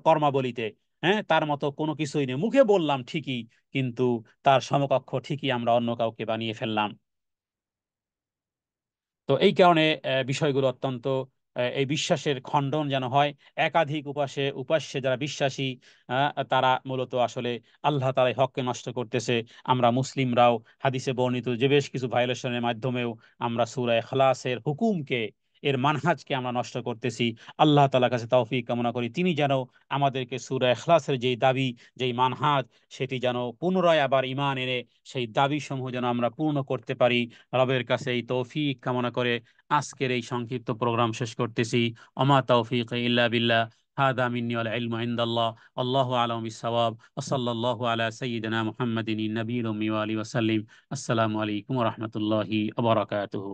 কর্মাবলিতে। হ্যাঁ, তার মতো কোনো কিছুই নেই, মুখে বললাম ঠিকই, কিন্তু তার সমকক্ষ ঠিকই আমরা অন্য কাউকে বানিয়ে ফেললাম। তো এই কারণে বিষয়গুলো অত্যন্ত, এই বিশ্বাসের খণ্ডন যেন হয়। একাধিক উপাস্যে যারা বিশ্বাসী, তারা মূলত আসলে আল্লাহ তাআলাই হককে নষ্ট করতেছে। আমরা মুসলিমরাও হাদিসে বর্ণিত যে বেশ কিছু ভায়োলেশনের মাধ্যমেও আমরা সূরা ইখলাসের হুকুমকে, এর মানহাজকে আমরা নষ্ট করতেছি। আল্লাহ তাআলার কাছে তৌফিক কামনা করি তিনি যেন আমাদেরকে সূরা ইখলাসের যেই দাবি, যেই মানহাজ, সেটি যেন পুনরায় আবার ঈমান এনে সেই দাবি সমূহ যেন আমরা পূর্ণ করতে পারি। রবের কাছে এই তৌফিক কামনা করে আজকের এই সংক্ষিপ্ত প্রোগ্রাম শেষ করতেছি। ওমা তৌফিক ইল্লা বিল্লাহ। হাদা মিন্নি ওয়াল ইলমু ইনদাল্লাহ। আল্লাহু আ'লামু বিস-সাওয়াব। ওয়া সাল্লাল্লাহু আলা সাইয়্যিদিনা মুহাম্মাদিন নবিয়্যিল উম্মি ওয়া আলিহি ওয়া সাল্লিম। আসসালামু আলাইকুম ওয়া রাহমাতুল্লাহি ওয়া বারাকাতুহু।